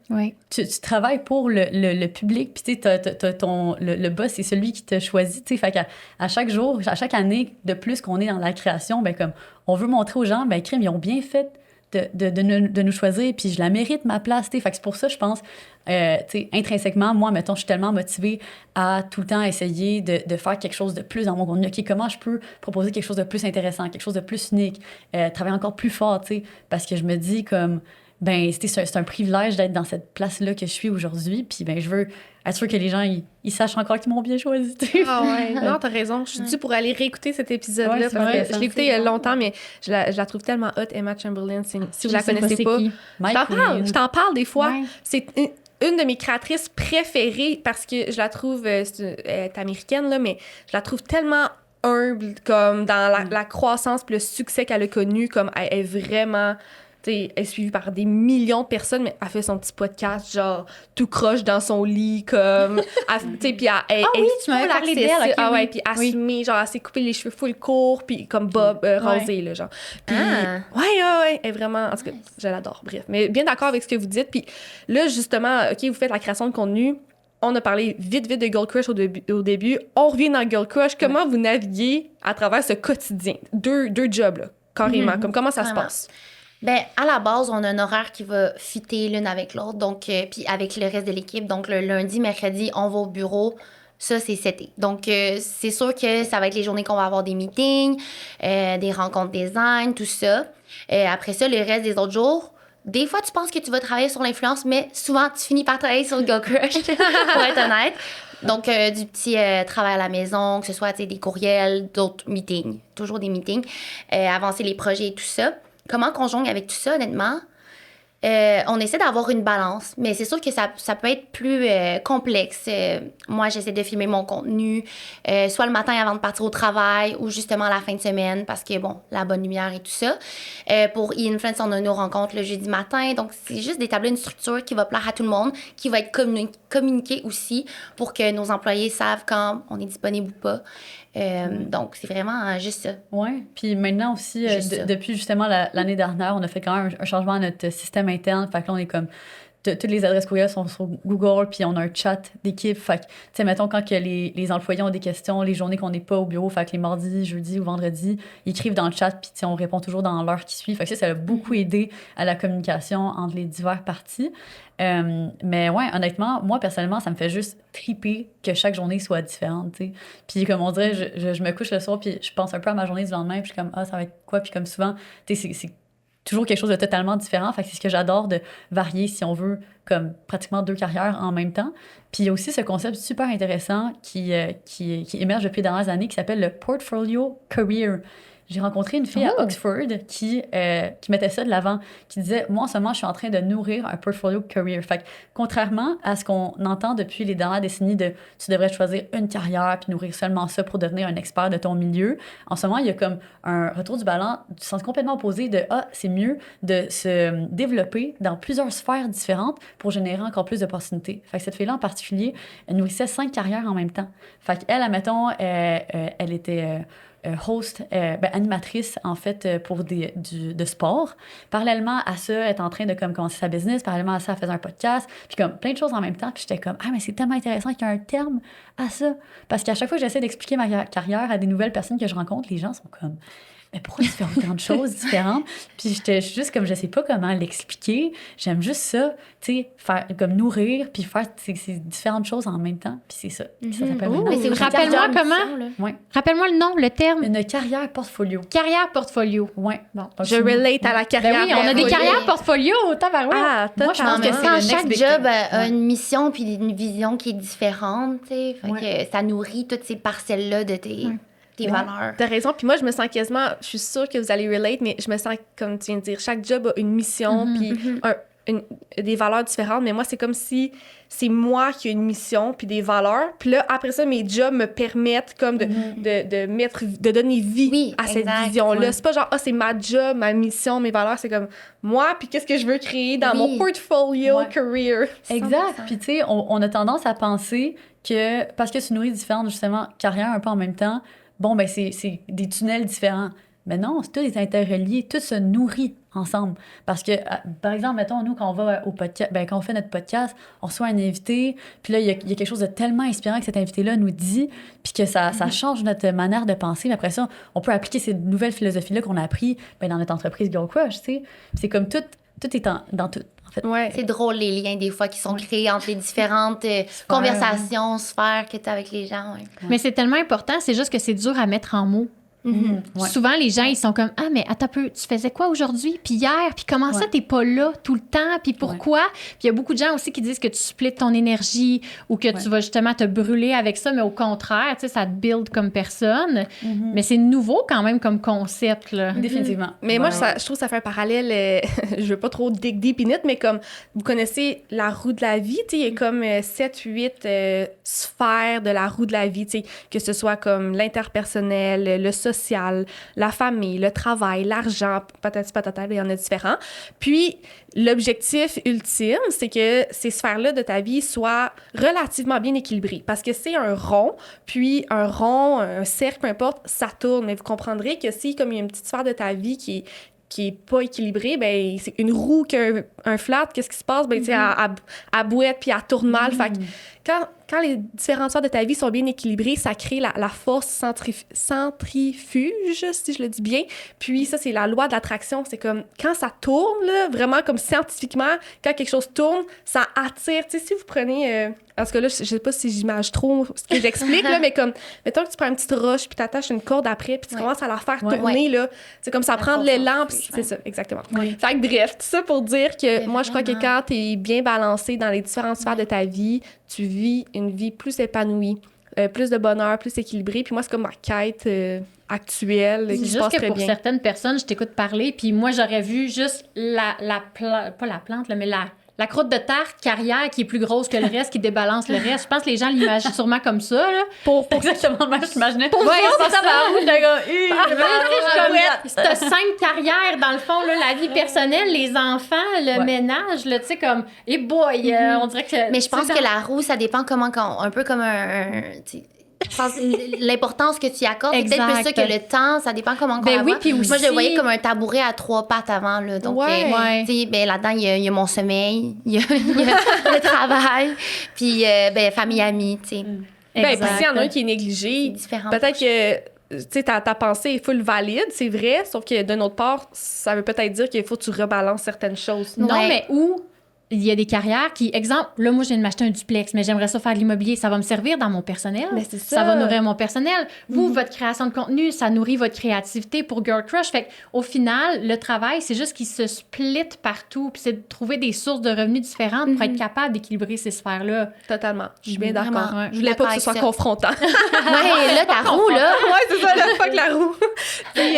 Oui. Tu travailles pour le public, puis le boss, c'est celui qui te choisit. Fait qu'à chaque jour, à chaque année de plus qu'on est dans la création, ben, comme on veut montrer aux gens, ben, crime, ils ont bien fait de nous choisir, puis je la mérite, ma place. Fait que c'est pour ça, je pense, intrinsèquement, moi, mettons, je suis tellement motivée à tout le temps essayer de faire quelque chose de plus dans mon contenu. OK, comment je peux proposer quelque chose de plus intéressant, quelque chose de plus unique, travailler encore plus fort, parce que je me dis comme... Ben, c'est un privilège d'être dans cette place-là que je suis aujourd'hui. Puis, ben, je veux être sûre que les gens, ils sachent encore qu'ils m'ont bien choisi. Ah ouais, non, t'as raison. Je suis due pour aller réécouter cet épisode-là. Ouais, parce que je l'ai écouté il y a longtemps, mais je la trouve tellement hot, Emma Chamberlain. Si vous la connaissez pas, je t'en parle des fois. Ouais. C'est une de mes créatrices préférées parce que je la trouve, elle est américaine, là, mais je la trouve tellement humble, comme dans la croissance et le succès qu'elle a connu, comme elle est vraiment... elle est suivie par des millions de personnes, mais elle fait son petit podcast, genre, tout croche dans son lit, comme... puis elle tu m'avais parlé d'elle, okay, ah ouais, puis elle se met, genre, elle s'est coupé les cheveux full court, puis comme Bob, rasé, là, genre. Puis, ouais, elle est vraiment... En tout cas, je l'adore, bref. Mais bien d'accord avec ce que vous dites, puis là, justement, OK, vous faites la création de contenu, on a parlé vite de Girl Crush au début, on revient dans Girl Crush, comment vous naviguez à travers ce quotidien? Deux jobs, là, carrément, comme comment ça se passe? Ben, à la base, on a un horaire qui va fitter l'une avec l'autre, donc, puis avec le reste de l'équipe. Donc, le lundi, mercredi, on va au bureau. Ça, c'est seté. Donc, c'est sûr que ça va être les journées qu'on va avoir des meetings, des rencontres design, tout ça. Après ça, le reste des autres jours, des fois, tu penses que tu vas travailler sur l'influence, mais souvent, tu finis par travailler sur le Girl Crush, pour être honnête. Donc, du petit travail à la maison, que ce soit des courriels, d'autres meetings, toujours des meetings, avancer les projets et tout ça. Comment qu'on jongle avec tout ça, honnêtement? On essaie d'avoir une balance, mais c'est sûr que ça peut être plus complexe. Moi, j'essaie de filmer mon contenu, soit le matin avant de partir au travail ou justement la fin de semaine parce que, bon, la bonne lumière et tout ça. Pour E-Influence, on a nos rencontres le jeudi matin. Donc, c'est juste d'établir une structure qui va plaire à tout le monde, qui va être communiquée aussi pour que nos employés savent quand on est disponible ou pas. Donc, c'est vraiment juste ça. Oui, puis maintenant aussi, depuis justement l'année dernière, on a fait quand même un changement à notre système interne. Fait que là, on est comme... Toutes les adresses courriels sont sur Google, puis on a un chat d'équipe. Fait que, tu sais, mettons, quand que les employés ont des questions, les journées qu'on n'est pas au bureau, fait que les mardis, jeudis ou vendredis, ils écrivent dans le chat, puis on répond toujours dans l'heure qui suit. Fait que ça a beaucoup aidé à la communication entre les divers parties. Mais ouais, honnêtement, moi, personnellement, ça me fait juste triper que chaque journée soit différente, tu sais. Puis comme on dirait, je me couche le soir, puis je pense un peu à ma journée du lendemain, puis je suis comme, ça va être quoi? Puis comme souvent, tu sais, c'est toujours quelque chose de totalement différent. Fait que c'est ce que j'adore de varier, si on veut, comme pratiquement 2 carrières en même temps. Puis il y a aussi ce concept super intéressant qui émerge depuis les dernières années qui s'appelle le Portfolio Career. J'ai rencontré une fille à Oxford qui mettait ça de l'avant, qui disait « Moi, en ce moment, je suis en train de nourrir un portfolio career. » Fait que, contrairement à ce qu'on entend depuis les dernières décennies de « Tu devrais choisir une carrière puis nourrir seulement ça pour devenir un expert de ton milieu », en ce moment, il y a comme un retour du ballon du sens complètement opposé de « Ah, c'est mieux de se développer dans plusieurs sphères différentes pour générer encore plus d'opportunités. » Fait que cette fille-là, en particulier, elle nourrissait 5 carrières en même temps. Fait qu'elle, admettons, elle était... host, animatrice, en fait, pour de sport. Parallèlement à ça, elle est en train de commencer sa business. Parallèlement à ça, elle faisait un podcast. Puis comme plein de choses en même temps. Puis j'étais comme, mais c'est tellement intéressant qu'il y a un terme à ça. Parce qu'à chaque fois que j'essaie d'expliquer ma carrière à des nouvelles personnes que je rencontre, les gens sont comme... Mais pourquoi tu fais autant de choses différentes? Puis je suis juste comme, je sais pas comment l'expliquer. J'aime juste ça, tu sais, faire comme nourrir, puis faire ces différentes choses en même temps. Puis c'est ça. Puis ça s'appelle rappelle-moi comment? Ouais. Rappelle-moi le nom, le terme. Une carrière portfolio. Carrière portfolio. Ouais. Bon, je relate à la carrière. Ben oui, on a des carrières portfolio, tabarouette. Moi, je pense que c'est quand chaque job a une mission puis une vision qui est différente, tu sais. Fait que ça nourrit toutes ces parcelles-là de tes... valeurs. T'as raison. Puis moi, je me sens quasiment... Je suis sûre que vous allez relate, mais je me sens, comme tu viens de dire, chaque job a une mission, puis des valeurs différentes, mais moi, c'est comme si c'est moi qui ai une mission puis des valeurs. Puis là, après ça, mes jobs me permettent comme de donner vie à cette vision-là. Ouais. C'est pas genre, c'est ma job, ma mission, mes valeurs. C'est comme moi, puis qu'est-ce que je veux créer dans mon portfolio career. Exact. Puis tu sais, on a tendance à penser que, parce que tu nourris différentes, justement, carrières un peu en même temps, bon, ben c'est des tunnels différents. Mais non, c'est tous des interreliés, tout se nourrit ensemble. Parce que, par exemple, mettons, nous, quand on va au podcast, quand on fait notre podcast, on reçoit un invité, puis là, il y a quelque chose de tellement inspirant que cet invité-là nous dit, puis que ça change notre manière de penser. Mais après ça, on peut appliquer ces nouvelles philosophies-là qu'on a apprises dans notre entreprise Girl Crush, tu sais. C'est comme tout est dans tout. En fait. Ouais. C'est drôle, les liens, des fois, qui sont créés entre les différentes conversations, sphères que tu as avec les gens. Ouais. Mais c'est tellement important, c'est juste que c'est dur à mettre en mots. Ouais. Souvent, les gens, ils sont comme « Ah, mais attends un peu, tu faisais quoi aujourd'hui? Puis hier? Puis comment ça, t'es pas là tout le temps? Puis pourquoi? » Puis il y a beaucoup de gens aussi qui disent que tu splits ton énergie ou que tu vas justement te brûler avec ça, mais au contraire, tu sais, ça te build comme personne. Mais c'est nouveau quand même comme concept, là. Définitivement. Mais moi, je trouve que ça fait un parallèle, je veux pas trop dig deep in it, mais comme vous connaissez la roue de la vie, tu sais, il y a comme 7-8 sphères de la roue de la vie, tu sais, que ce soit comme l'interpersonnel, le social, la famille, le travail, l'argent, patati patata, il y en a différents. Puis, l'objectif ultime, c'est que ces sphères-là de ta vie soient relativement bien équilibrées. Parce que c'est un rond, puis un cercle, peu importe, ça tourne. Mais vous comprendrez que si, comme il y a une petite sphère de ta vie qui est pas équilibrée, ben c'est une roue qu'un flat, qu'est-ce qui se passe? Ben, tu sais, elle bouette, puis elle tourne mal. Fait que quand les différentes sphères de ta vie sont bien équilibrées, ça crée la force centrifuge, si je le dis bien. Puis ça, c'est la loi de l'attraction. C'est comme, quand ça tourne, là, vraiment comme scientifiquement, quand quelque chose tourne, ça attire. Tu sais, si vous prenez... parce que là, je sais pas si j'image trop ce que j'explique, là, mais comme, mettons que tu prends une petite roche, puis t'attaches une corde après, puis tu commences à la faire tourner, là. C'est comme ça prend de l'élan, puis c'est ça, exactement. Fait que bref, tout ça pour dire que moi, je crois que quand t'es bien balancé dans les différentes sphères de ta vie, tu vis une vie plus épanouie, plus de bonheur, plus équilibrée. Puis moi, c'est comme ma quête actuelle qui se passe très bien. C'est juste que pour certaines personnes, je t'écoute parler, puis moi, j'aurais vu juste pas la plante, là, mais la croûte de tarte carrière qui est plus grosse que le reste, qui débalance le reste. Je pense que les gens l'imaginent sûrement comme ça, là. Pour exactement le même, je m'imaginais. Pour ça, t'as 5 carrières, dans le fond, là, la vie personnelle, les enfants, le ménage, là, tu sais, comme, boy, on dirait que... Mais je pense que la roue, ça dépend comment, un peu comme l'importance que tu y accordes, c'est peut-être plus ça que le temps, ça dépend comment on oui, puis aussi... Moi, je le voyais comme un tabouret à 3 pattes avant, là. Donc, tu sais, là-dedans, il y a mon sommeil, il y a le travail, puis famille, amis, tu sais. Puis s'il y en a un qui est négligé, peut-être que... Tu sais, ta pensée est full valide, c'est vrai, sauf que d'un autre part, ça veut peut-être dire qu'il faut que tu rebalances certaines choses. Non, mais où il y a des carrières qui, exemple, là, moi, je viens de m'acheter un duplex, mais j'aimerais ça faire de l'immobilier. Ça va me servir dans mon personnel. Mais c'est ça. Ça va nourrir mon personnel. Vous, votre création de contenu, ça nourrit votre créativité pour Girl Crush. Fait qu'au final, le travail, c'est juste qu'il se split partout. Puis c'est de trouver des sources de revenus différentes pour être capable d'équilibrer ces sphères-là. Totalement. Je suis bien d'accord. Je voulais pas que ce soit confrontant. Ouais, là, ta roue, là. Ouais, c'est ça, là, fuck la roue. Puis,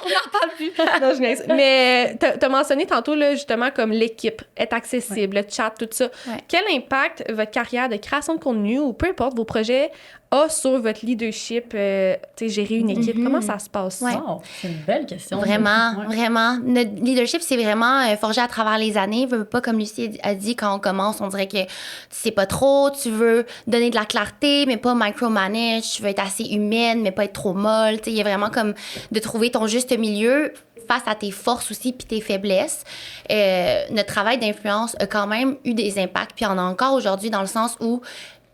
on n'en parle plus. Non, je niaise. Mais t'as mentionné tantôt, là, justement, comme l'équipe est accessible, le chat, tout ça. Quel impact votre carrière de création de contenu ou peu importe vos projets a sur votre leadership, gérer une équipe? Comment ça se passe? Wow, c'est une belle question. Vraiment, vraiment. Notre leadership, c'est vraiment forgé à travers les années. Pas comme Lucie a dit, quand on commence, on dirait que tu sais pas trop, tu veux donner de la clarté, mais pas micromanage, tu veux être assez humaine, mais pas être trop molle. Il y a vraiment comme de trouver ton juste milieu face à tes forces aussi puis tes faiblesses. Notre travail d'influence a quand même eu des impacts, puis on a encore aujourd'hui dans le sens où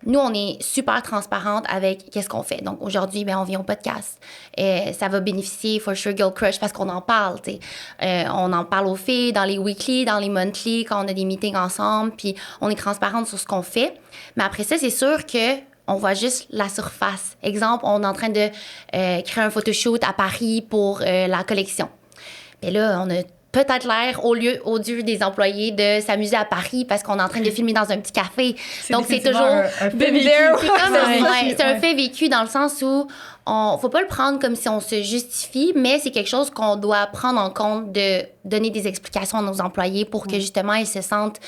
nous, on est super transparente avec qu'est-ce qu'on fait. Donc, aujourd'hui, on vient au podcast. Ça va bénéficier, for sure, Girl Crush, parce qu'on en parle, tu sais. On en parle aux filles dans les weekly, dans les monthly, quand on a des meetings ensemble, puis on est transparente sur ce qu'on fait. Mais après ça, c'est sûr que on voit juste la surface. Exemple, on est en train de créer un photoshoot à Paris pour la collection. Puis là, on a peut-être l'air, au lieu des employés, de s'amuser à Paris parce qu'on est en train de filmer dans un petit café. Donc, c'est toujours... un fait vécu. C'est un fait vécu dans le sens où faut pas le prendre comme si on se justifie, mais c'est quelque chose qu'on doit prendre en compte, de donner des explications à nos employés pour que justement ils se sentent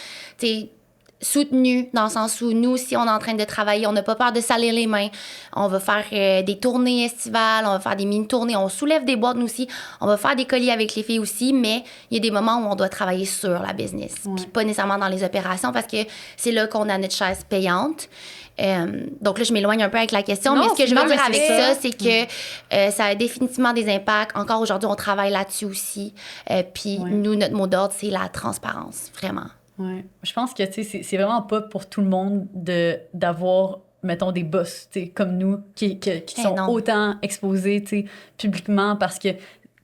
soutenus, dans le sens où nous, si on est en train de travailler, on n'a pas peur de salir les mains. On va faire des tournées estivales, on va faire des mini-tournées, on soulève des boîtes nous aussi, on va faire des colis avec les filles aussi, mais il y a des moments où on doit travailler sur la business, puis pas nécessairement dans les opérations, parce que c'est là qu'on a notre chaise payante. Donc là, je m'éloigne un peu avec la question, mais ce que je veux dire avec ça, c'est que ça a définitivement des impacts. Encore aujourd'hui, on travaille là-dessus aussi. Puis nous, notre mot d'ordre, c'est la transparence, vraiment. Ouais. Je pense que c'est vraiment pas pour tout le monde d'avoir, mettons, des boss comme nous qui sont autant exposés publiquement, parce que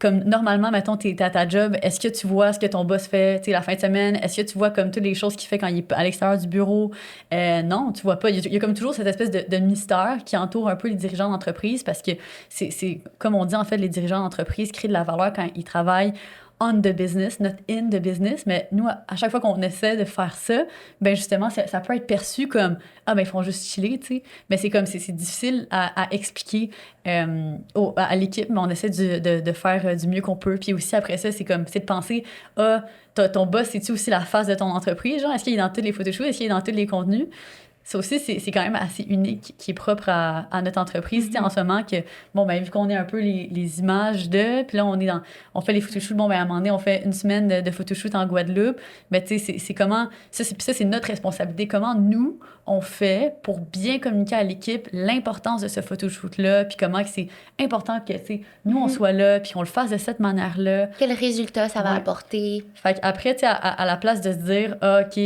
comme normalement, mettons, t'es à ta job, est-ce que tu vois ce que ton boss fait la fin de semaine? Est-ce que tu vois comme toutes les choses qu'il fait quand il est à l'extérieur du bureau? Non, tu vois pas. Il y a comme toujours cette espèce de mystère qui entoure un peu les dirigeants d'entreprise, parce que c'est comme on dit, en fait, les dirigeants d'entreprise créent de la valeur quand ils travaillent on the business, not in the business. Mais nous, à chaque fois qu'on essaie de faire ça, ben justement, ça peut être perçu comme « Ah, ben ils font juste chiller », tu sais. Mais c'est comme, c'est difficile à expliquer à l'équipe, mais on essaie de faire du mieux qu'on peut. Puis aussi, après ça, c'est de penser « Ah, ton boss, c'est-tu aussi la face de ton entreprise? Genre, est-ce qu'il est dans tous les photoshoots? Est-ce qu'il est dans tous les contenus? » Ça aussi, c'est quand même assez unique, qui est propre à notre entreprise. En ce moment, que, bon, ben, vu qu'on est un peu les images puis là, on fait les photoshoots, bon, ben, à un moment donné, on fait une semaine de photoshoot en Guadeloupe. Ben, tu sais, c'est comment, ça, c'est notre responsabilité. Comment nous, on fait pour bien communiquer à l'équipe l'importance de ce photoshoot-là, puis comment que c'est important que, tu sais, nous, on soit là, puis qu'on le fasse de cette manière-là. Quel résultat ça va apporter? Fait qu'après, tu sais, à la place de se dire, ah, OK,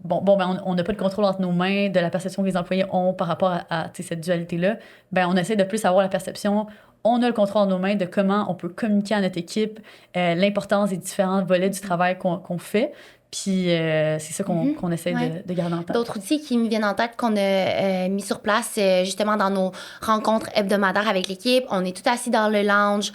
bon ben, on n'a pas de contrôle entre nos mains de la perception que les employés ont par rapport à cette dualité-là, ben on essaie de plus avoir la perception, on a le contrôle en nos mains de comment on peut communiquer à notre équipe l'importance des différents volets du travail qu'on fait. Puis c'est ça qu'on essaie de garder en tête. D'autres outils qui me viennent en tête qu'on a mis sur place justement dans nos rencontres hebdomadaires avec l'équipe, on est tout assis dans le lounge,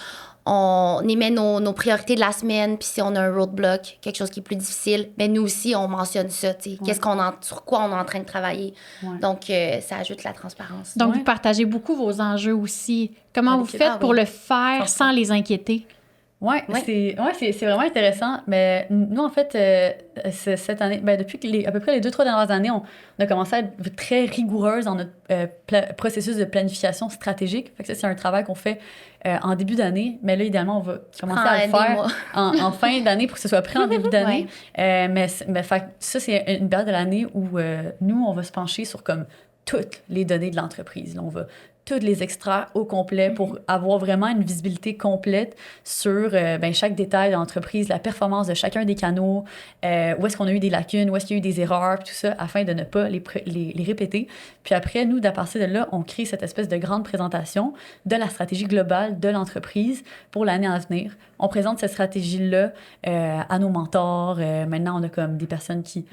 on émet nos priorités de la semaine, puis si on a un roadblock, quelque chose qui est plus difficile, mais nous aussi, on mentionne ça, tu sais, sur quoi on est en train de travailler. Donc, ça ajoute la transparence. Donc, vous partagez beaucoup vos enjeux aussi. Comment vous faites pour le faire sans les inquiéter? Oui, c'est vraiment intéressant. Mais nous, en fait, cette année, depuis à peu près les 2-3 dernières années, on a commencé à être très rigoureuse dans notre processus de planification stratégique. Fait que ça, c'est un travail qu'on fait en début d'année. Mais là, idéalement, on va commencer à le faire en fin d'année pour que ce soit prêt en début d'année. Mais fait, ça, c'est une période de l'année où nous, on va se pencher sur comme toutes les données de l'entreprise. Là, on va toutes les extraire au complet pour avoir vraiment une visibilité complète sur chaque détail de l'entreprise, la performance de chacun des canaux, où est-ce qu'on a eu des lacunes, où est-ce qu'il y a eu des erreurs, tout ça, afin de ne pas les répéter. Puis après, nous, à partir de là, on crée cette espèce de grande présentation de la stratégie globale de l'entreprise pour l'année à venir. On présente cette stratégie-là à nos mentors. Maintenant, on a comme des personnes qui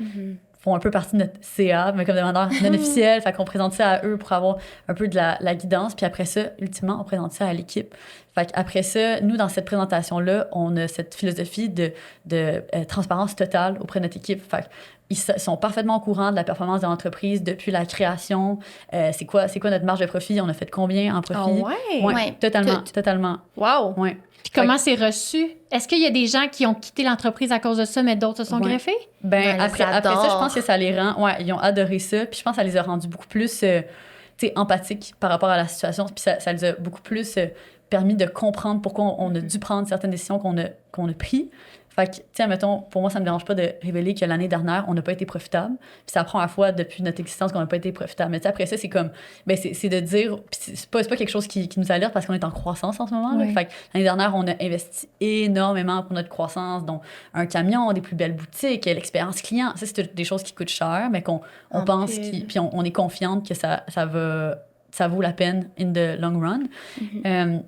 font un peu partie de notre CA, mais comme demandeur non officiel. Fait qu'on présente ça à eux pour avoir un peu de la guidance. Puis après ça, ultimement, on présente ça à l'équipe. Fait qu'après ça, nous, dans cette présentation-là, on a cette philosophie de transparence totale auprès de notre équipe. Fait ils sont parfaitement au courant de la performance de l'entreprise depuis la création. C'est quoi notre marge de profit? On a fait combien en profit? Ouais, totalement. Wow! Ouais. Puis comment c'est reçu? Est-ce qu'il y a des gens qui ont quitté l'entreprise à cause de ça, mais d'autres se sont greffés? Ben, après ça, je pense que ça les rend... Ouais, ils ont adoré ça. Puis je pense que ça les a rendus beaucoup plus empathiques par rapport à la situation. Puis ça les a beaucoup plus permis de comprendre pourquoi on a dû prendre certaines décisions qu'on a prises. Fait que, tiens, mettons, pour moi, ça me dérange pas de révéler que l'année dernière, on n'a pas été profitable. Puis ça prend à la fois depuis notre existence qu'on n'a pas été profitable. Mais après ça, c'est comme, c'est de dire, c'est pas quelque chose qui nous alerte parce qu'on est en croissance en ce moment. Là. Fait que l'année dernière, on a investi énormément pour notre croissance, dont un camion, des plus belles boutiques, l'expérience client. Ça, c'est des choses qui coûtent cher, mais qu'on pense, puis on est confiante que ça vaut la peine in the long run.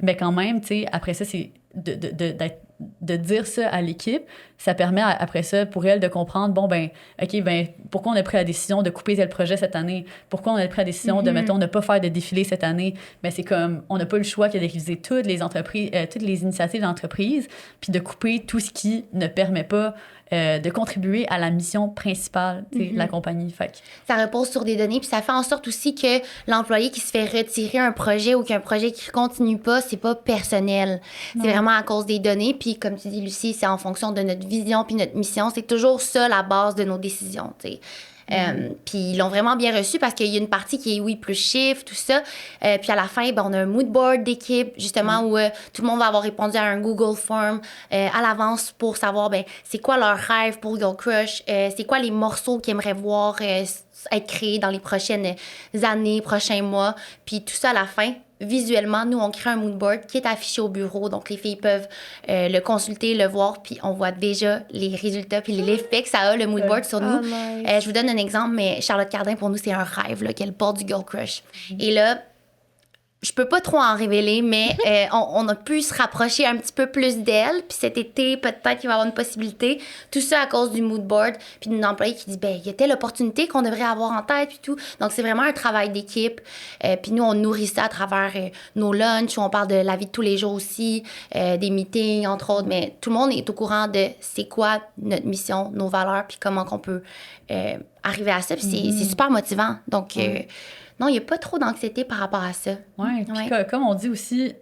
Mais quand même, tu sais, après ça, c'est de dire ça à l'équipe, ça permet après ça pour elle de comprendre, pourquoi on a pris la décision de couper tel projet cette année, pourquoi on a pris la décision de, mettons, ne pas faire de défilé cette année. Mais c'est comme, on n'a pas le choix que d'utiliser toutes les entreprises, toutes les initiatives d'entreprise, puis de couper tout ce qui ne permet pas de contribuer à la mission principale de la compagnie. Fait que... Ça repose sur des données, puis ça fait en sorte aussi que l'employé qui se fait retirer un projet ou qu'un projet qui continue pas, c'est pas personnel. C'est vraiment à cause des données, puis comme tu dis, Lucie, c'est en fonction de notre vision puis notre mission. C'est toujours ça la base de nos décisions, tu sais. Puis ils l'ont vraiment bien reçu parce qu'il y a une partie qui est, oui, plus chiffre, tout ça. Puis à la fin, on a un mood board d'équipe, justement, où tout le monde va avoir répondu à un Google Form à l'avance pour savoir, c'est quoi leur rêve pour Girl Crush, c'est quoi les morceaux qu'ils aimeraient voir être créés dans les prochaines années, prochains mois. Puis tout ça, à la fin, visuellement, nous, on crée un mood board qui est affiché au bureau. Donc, les filles peuvent le consulter, le voir, puis on voit déjà les résultats puis l'effet que ça a, le mood board, sur nous. Nice. Je vous donne un exemple, mais Charlotte Cardin, pour nous, c'est un rêve là, qu'elle porte du Girl Crush. Et là, je peux pas trop en révéler, mais on a pu se rapprocher un petit peu plus d'elle. Puis cet été, peut-être qu'il va y avoir une possibilité. Tout ça à cause du mood board. Puis d'une employée qui dit, il y a telle opportunité qu'on devrait avoir en tête, puis tout. Donc, c'est vraiment un travail d'équipe. Puis nous, on nourrit ça à travers nos lunchs, où on parle de la vie de tous les jours aussi, des meetings, entre autres. Mais tout le monde est au courant de c'est quoi notre mission, nos valeurs, puis comment qu'on peut arriver à ça. Puis c'est super motivant. Donc... non, il n'y a pas trop d'anxiété par rapport à ça. Oui, puis comme on dit aussi,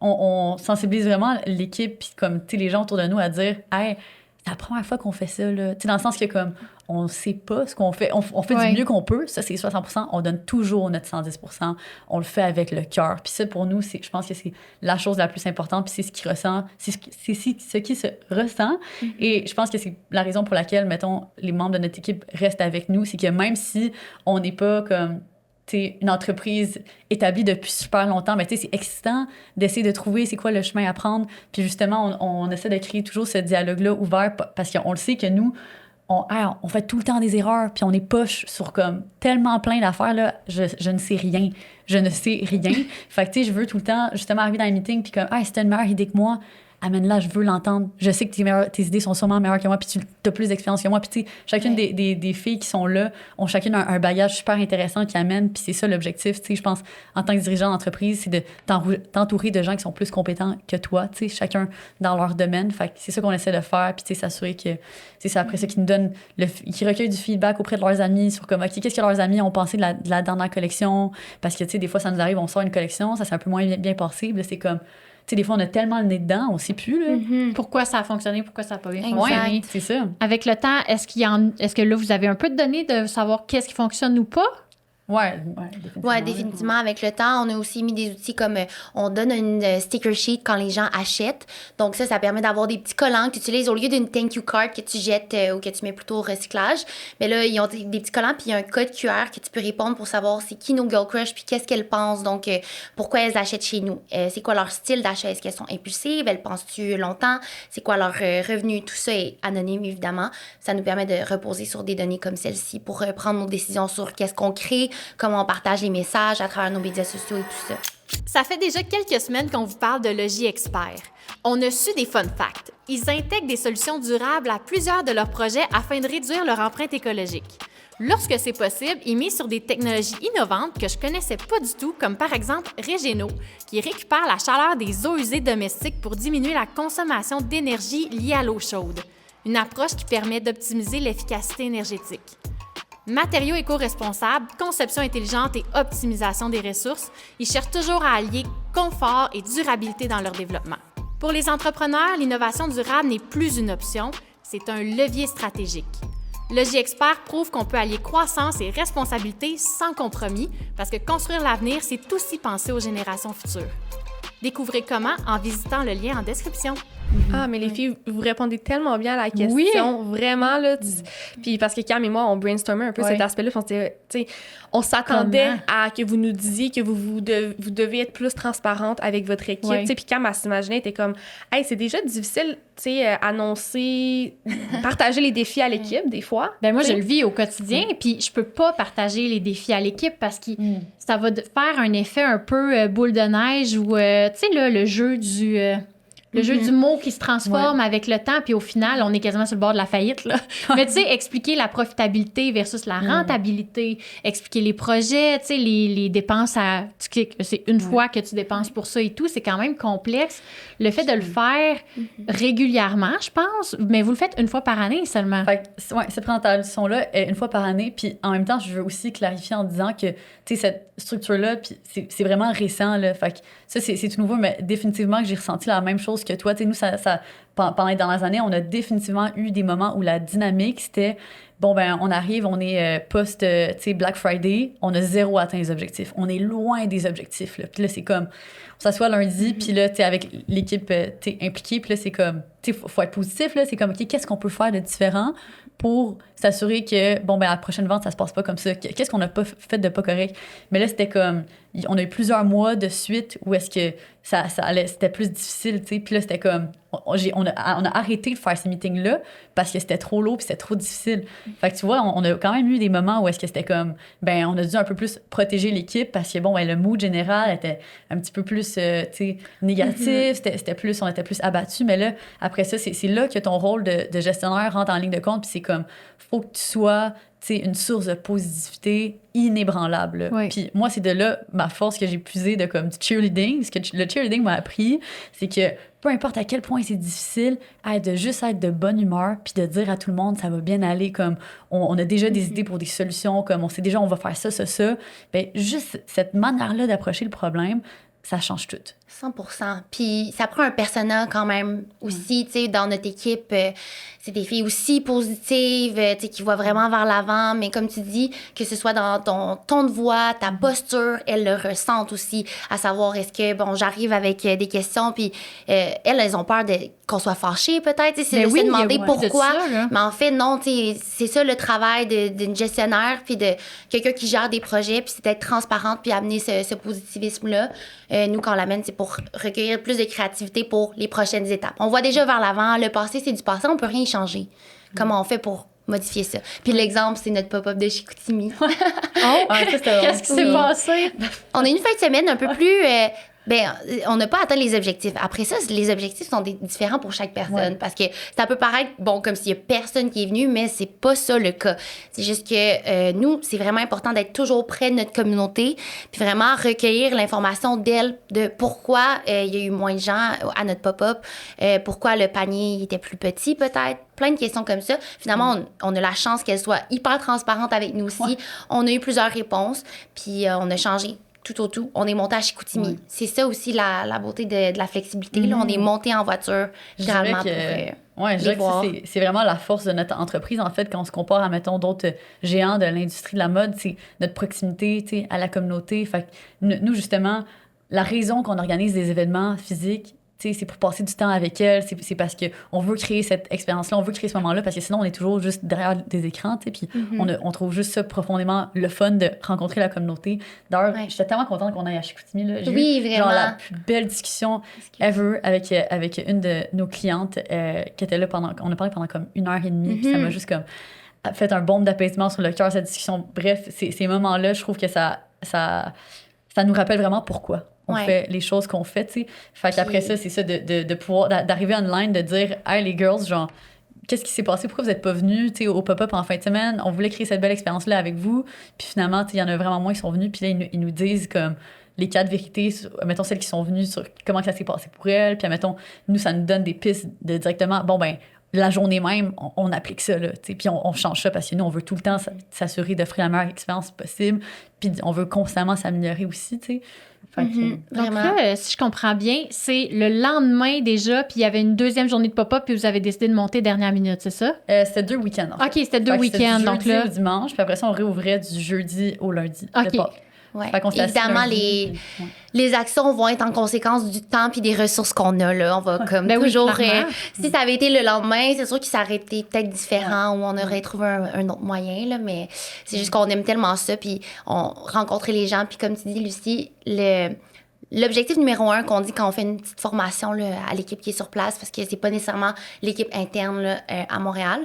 on sensibilise vraiment l'équipe, puis comme, tu sais, les gens autour de nous à dire, hey, c'est la première fois qu'on fait ça, là. Tu sais, dans le sens que, comme, on ne sait pas ce qu'on fait. On fait du mieux qu'on peut. Ça, c'est 60%. On donne toujours notre 110%. On le fait avec le cœur. Puis ça, pour nous, je pense que c'est la chose la plus importante. Puis c'est ce qui ressent. C'est ce qui se ressent. Et je pense que c'est la raison pour laquelle, mettons, les membres de notre équipe restent avec nous. C'est que même si on n'est pas comme... une entreprise établie depuis super longtemps, mais c'est excitant d'essayer de trouver c'est quoi le chemin à prendre. Puis justement, on essaie de créer toujours ce dialogue-là ouvert parce qu'on le sait que nous, on fait tout le temps des erreurs, puis on est poche sur comme tellement plein d'affaires, là, je ne sais rien. Je ne sais rien. Fait que je veux tout le temps justement arriver dans les meetings, puis comme, si t'as une meilleure idée que moi, amène-la, je veux l'entendre. Je sais que tes idées sont sûrement meilleures que moi, puis tu as plus d'expérience que moi. Puis, tu sais, chacune des filles qui sont là ont chacune un bagage super intéressant qui amène, puis c'est ça l'objectif. Tu sais, je pense, en tant que dirigeant d'entreprise, c'est de t'entourer de gens qui sont plus compétents que toi, tu sais, chacun dans leur domaine. Fait que c'est ça qu'on essaie de faire, puis, tu sais, s'assurer que c'est après ça qui nous donne, qui recueillent du feedback auprès de leurs amis sur comme, OK, qu'est-ce que leurs amis ont pensé de la dernière collection? Parce que, tu sais, des fois, ça nous arrive, on sort une collection, ça c'est un peu moins bien passé, là, c'est comme... Tu sais, des fois, on a tellement le nez dedans, on sait plus, là. Pourquoi ça a fonctionné, pourquoi ça n'a pas bien fonctionné. Ouais, c'est ça. Avec le temps, est-ce que là, vous avez un peu de données de savoir qu'est-ce qui fonctionne ou pas? Ouais, définitivement. Avec le temps, on a aussi mis des outils comme on donne une sticker sheet quand les gens achètent. Donc ça permet d'avoir des petits collants que tu utilises au lieu d'une thank you card que tu jettes ou que tu mets plutôt au recyclage. Mais là, ils ont des petits collants puis il y a un code QR que tu peux répondre pour savoir c'est qui nos Girl Crush puis qu'est-ce qu'elles pensent. Donc pourquoi elles achètent chez nous. C'est quoi leur style d'achat? Est-ce qu'elles sont impulsives? Elles pensent-tu longtemps? C'est quoi leur revenu? Tout ça est anonyme, évidemment. Ça nous permet de reposer sur des données comme celle-ci pour prendre nos décisions sur qu'est-ce qu'on crée, comment on partage les messages à travers nos médias sociaux et tout ça. Ça fait déjà quelques semaines qu'on vous parle de Logis Expert. On a su des fun facts. Ils intègrent des solutions durables à plusieurs de leurs projets afin de réduire leur empreinte écologique. Lorsque c'est possible, ils misent sur des technologies innovantes que je connaissais pas du tout, comme par exemple Régéno, qui récupère la chaleur des eaux usées domestiques pour diminuer la consommation d'énergie liée à l'eau chaude. Une approche qui permet d'optimiser l'efficacité énergétique. Matériaux éco-responsables, conception intelligente et optimisation des ressources, ils cherchent toujours à allier confort et durabilité dans leur développement. Pour les entrepreneurs, l'innovation durable n'est plus une option, c'est un levier stratégique. Logis Expert prouve qu'on peut allier croissance et responsabilité sans compromis, parce que construire l'avenir, c'est aussi penser aux générations futures. Découvrez comment en visitant le lien en description. Ah, mais les filles, vous répondez tellement bien à la question. Vraiment, là. Puis parce que Cam et moi, on brainstormait un peu cet aspect-là. On s'attendait à que vous nous disiez que vous devez être plus transparente avec votre équipe. Puis Cam, elle s'imaginait, elle était comme, hey, c'est déjà difficile, annoncer, partager les défis à l'équipe, des fois. Ben moi, je le vis au quotidien. Puis je peux pas partager les défis à l'équipe parce que ça va faire un effet un peu boule de neige ou, tu sais, là, le jeu du... Le jeu du mot qui se transforme avec le temps, puis au final, on est quasiment sur le bord de la faillite, là. Mais tu sais, expliquer la profitabilité versus la rentabilité, expliquer les projets, tu sais, les dépenses c'est une fois que tu dépenses pour ça et tout, c'est quand même complexe. Le fait de le faire régulièrement, je pense, mais vous le faites une fois par année seulement. Fait que, cette présentation-là est une fois par année, puis en même temps, je veux aussi clarifier en disant que, tu sais, cette structure-là, puis c'est vraiment récent, là. Fait que ça, c'est tout nouveau, mais définitivement que j'ai ressenti la même chose que toi. Tu sais, nous, pendant les dernières années, on a définitivement eu des moments où la dynamique, c'était, bon, ben on arrive, on est post, tu sais, Black Friday, on a 0 atteint les objectifs. On est loin des objectifs, là. Puis là, c'est comme, on s'assoit lundi, puis là, tu sais, avec l'équipe, tu sais, impliquée, puis là, c'est comme, tu sais, faut être positif, là. C'est comme, OK, qu'est-ce qu'on peut faire de différent pour s'assurer que, bon, ben à la prochaine vente, ça se passe pas comme ça. Qu'est-ce qu'on n'a pas fait de pas correct? Mais là, c'était comme, on a eu plusieurs mois de suite où est-ce que ça allait, c'était plus difficile, tu sais. Puis là, c'était comme, on a arrêté de faire ces meetings-là parce que c'était trop lourd puis c'était trop difficile. Fait que tu vois, on a quand même eu des moments où est-ce que c'était comme, ben on a dû un peu plus protéger l'équipe parce que, bon, ben, le mood général était un petit peu plus, tu sais, négatif. C'était plus, on était plus abattus. Mais là, après ça, c'est là que ton rôle de gestionnaire rentre en ligne de compte puis c'est comme, faut que tu sois, tu sais, une source de positivité inébranlable. Oui. Puis moi, c'est de là ma force que j'ai puisée de comme du cheerleading. Ce que le cheerleading m'a appris, c'est que peu importe à quel point c'est difficile, de juste être de bonne humeur puis de dire à tout le monde ça va bien aller, comme on a déjà des idées pour des solutions, comme on sait déjà on va faire ça. Bien, juste cette manière-là d'approcher le problème, ça change tout. 100%. Puis ça prend un persona quand même aussi, tu sais, dans notre équipe. C'est des filles aussi positives, tu sais, qui voient vraiment vers l'avant. Mais comme tu dis, que ce soit dans ton ton de voix, ta posture, elles le ressentent aussi. À savoir, est-ce que, bon, j'arrive avec des questions, puis elles ont peur qu'on soit fâchées peut-être. C'est de se demander pourquoi. Mais en fait, non, tu sais, c'est ça le travail d'une gestionnaire, puis de quelqu'un qui gère des projets, puis c'est d'être transparente, puis amener ce positivisme-là. Nous, quand on l'amène, c'est pour recueillir plus de créativité pour les prochaines étapes. On voit déjà vers l'avant. Le passé, c'est du passé. On peut rien y changer. Comment on fait pour modifier ça? Puis l'exemple, c'est notre pop-up de Chicoutimi. Qu'est-ce qui s'est passé? On a une fin de semaine un peu plus... on n'a pas atteint les objectifs. Après ça, les objectifs sont différents pour chaque personne parce que ça peut paraître, bon, comme s'il y a personne qui est venu, mais c'est pas ça le cas. C'est juste que nous, c'est vraiment important d'être toujours près de notre communauté puis vraiment recueillir l'information d'elle de pourquoi il y a eu moins de gens à notre pop-up, pourquoi le panier était plus petit peut-être. Plein de questions comme ça. Finalement, on a la chance qu'elle soit hyper transparente avec nous aussi. Ouais. On a eu plusieurs réponses puis on a changé tout. On est monté à Chicoutimi. Ouais. C'est ça aussi la beauté de la flexibilité. Là, on est monté en voiture, généralement, pour je dirais que c'est vraiment la force de notre entreprise, en fait, quand on se compare à, mettons, d'autres géants de l'industrie de la mode, c'est notre proximité, à la communauté. Fait que nous, justement, la raison qu'on organise des événements physiques, c'est pour passer du temps avec elle, c'est parce qu'on veut créer cette expérience-là, on veut créer ce moment-là, parce que sinon, on est toujours juste derrière des écrans, puis on trouve juste ça profondément le fun de rencontrer la communauté. D'ailleurs, j'étais tellement contente qu'on aille à Chicoutimi. Là. J'ai eu vraiment. Genre la plus belle discussion ever avec une de nos clientes qui était là on a parlé pendant comme 1h30, puis ça m'a juste comme fait un baume d'apaisement sur le cœur, cette discussion. Bref, ces moments-là, je trouve que ça nous rappelle vraiment pourquoi on fait les choses qu'on fait, tu sais. Fait qu'après ça, c'est ça, de pouvoir, d'arriver online, de dire « Hey, les girls, genre, qu'est-ce qui s'est passé? Pourquoi vous n'êtes pas venus, tu sais, au pop-up en fin de semaine? On voulait créer cette belle expérience-là avec vous. » Puis finalement, tu sais, il y en a vraiment moins qui sont venus. Puis là, ils nous disent comme les 4 vérités, mettons, celles qui sont venues sur comment ça s'est passé pour elles. Puis mettons, nous, ça nous donne des pistes de directement, bon, ben la journée même, on applique ça, là, puis on change ça parce que nous, on veut tout le temps s'assurer d'offrir la meilleure expérience possible, puis on veut constamment s'améliorer aussi, tu sais. Donc là, si je comprends bien, c'est le lendemain déjà, puis il y avait une deuxième journée de pop-up, puis vous avez décidé de monter dernière minute, c'est ça? C'était 2 week-ends, en fait. OK, c'était 2 week-ends, donc là... du jeudi au dimanche, puis après ça, on réouvrait du jeudi au lundi. OK. Ouais. Évidemment, les actions vont être en conséquence du temps puis des ressources qu'on a. Là. On va comme toujours... si ça avait été le lendemain, c'est sûr que ça aurait été peut-être différent ou on aurait trouvé un autre moyen. Là, mais c'est juste qu'on aime tellement ça. Puis on rencontrait les gens. Puis comme tu dis, Lucie, l'objectif numéro 1 qu'on dit quand on fait une petite formation là, à l'équipe qui est sur place, parce que c'est pas nécessairement l'équipe interne là, à Montréal,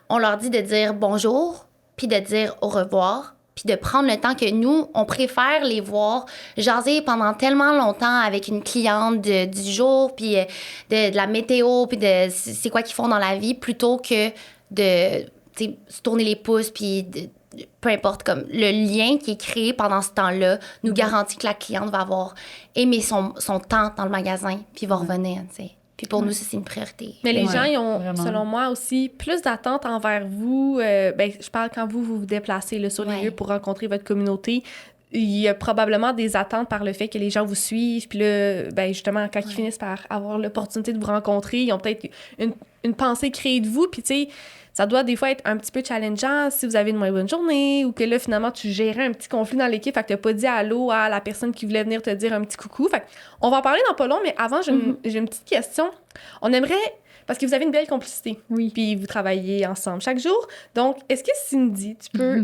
on leur dit de dire bonjour puis de dire au revoir puis de prendre le temps que nous, on préfère les voir jaser pendant tellement longtemps avec une cliente du jour, puis de la météo, puis de c'est quoi qu'ils font dans la vie, plutôt que de se tourner les pouces, puis peu importe, comme le lien qui est créé pendant ce temps-là nous garantit que la cliente va avoir aimé son temps dans le magasin, puis va revenir, tu sais. Puis pour nous, ça, c'est une priorité. Mais les gens, ils ont, selon moi, aussi plus d'attentes envers vous. Je parle quand vous vous déplacez là, sur les lieux pour rencontrer votre communauté. Il y a probablement des attentes par le fait que les gens vous suivent. Puis là, justement, quand ils finissent par avoir l'opportunité de vous rencontrer, ils ont peut-être une pensée créée de vous. Puis tu sais, ça doit des fois être un petit peu challengeant si vous avez une moins bonne journée ou que là, finalement, tu gérais un petit conflit dans l'équipe, fait que t'as pas dit allô à la personne qui voulait venir te dire un petit coucou. Fait on va en parler dans pas long, mais avant, j'ai une petite question. On aimerait... Parce que vous avez une belle complicité. Oui. Puis vous travaillez ensemble chaque jour. Donc, est-ce que Cindy, tu peux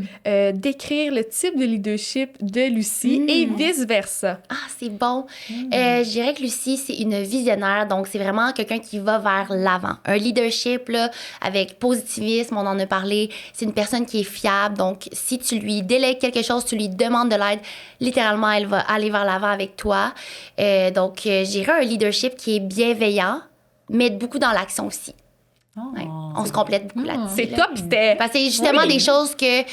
décrire le type de leadership de Lucie et vice-versa? Ah, c'est bon. Je dirais que Lucie, c'est une visionnaire. Donc, c'est vraiment quelqu'un qui va vers l'avant. Un leadership, là, avec positivisme, on en a parlé. C'est une personne qui est fiable. Donc, si tu lui délègues quelque chose, tu lui demandes de l'aide, littéralement, elle va aller vers l'avant avec toi. Donc, je dirais un leadership qui est bienveillant, mais beaucoup dans l'action aussi. Ouais, on se complète beaucoup là-dessus. C'est top, c'était... Parce que c'est justement des choses que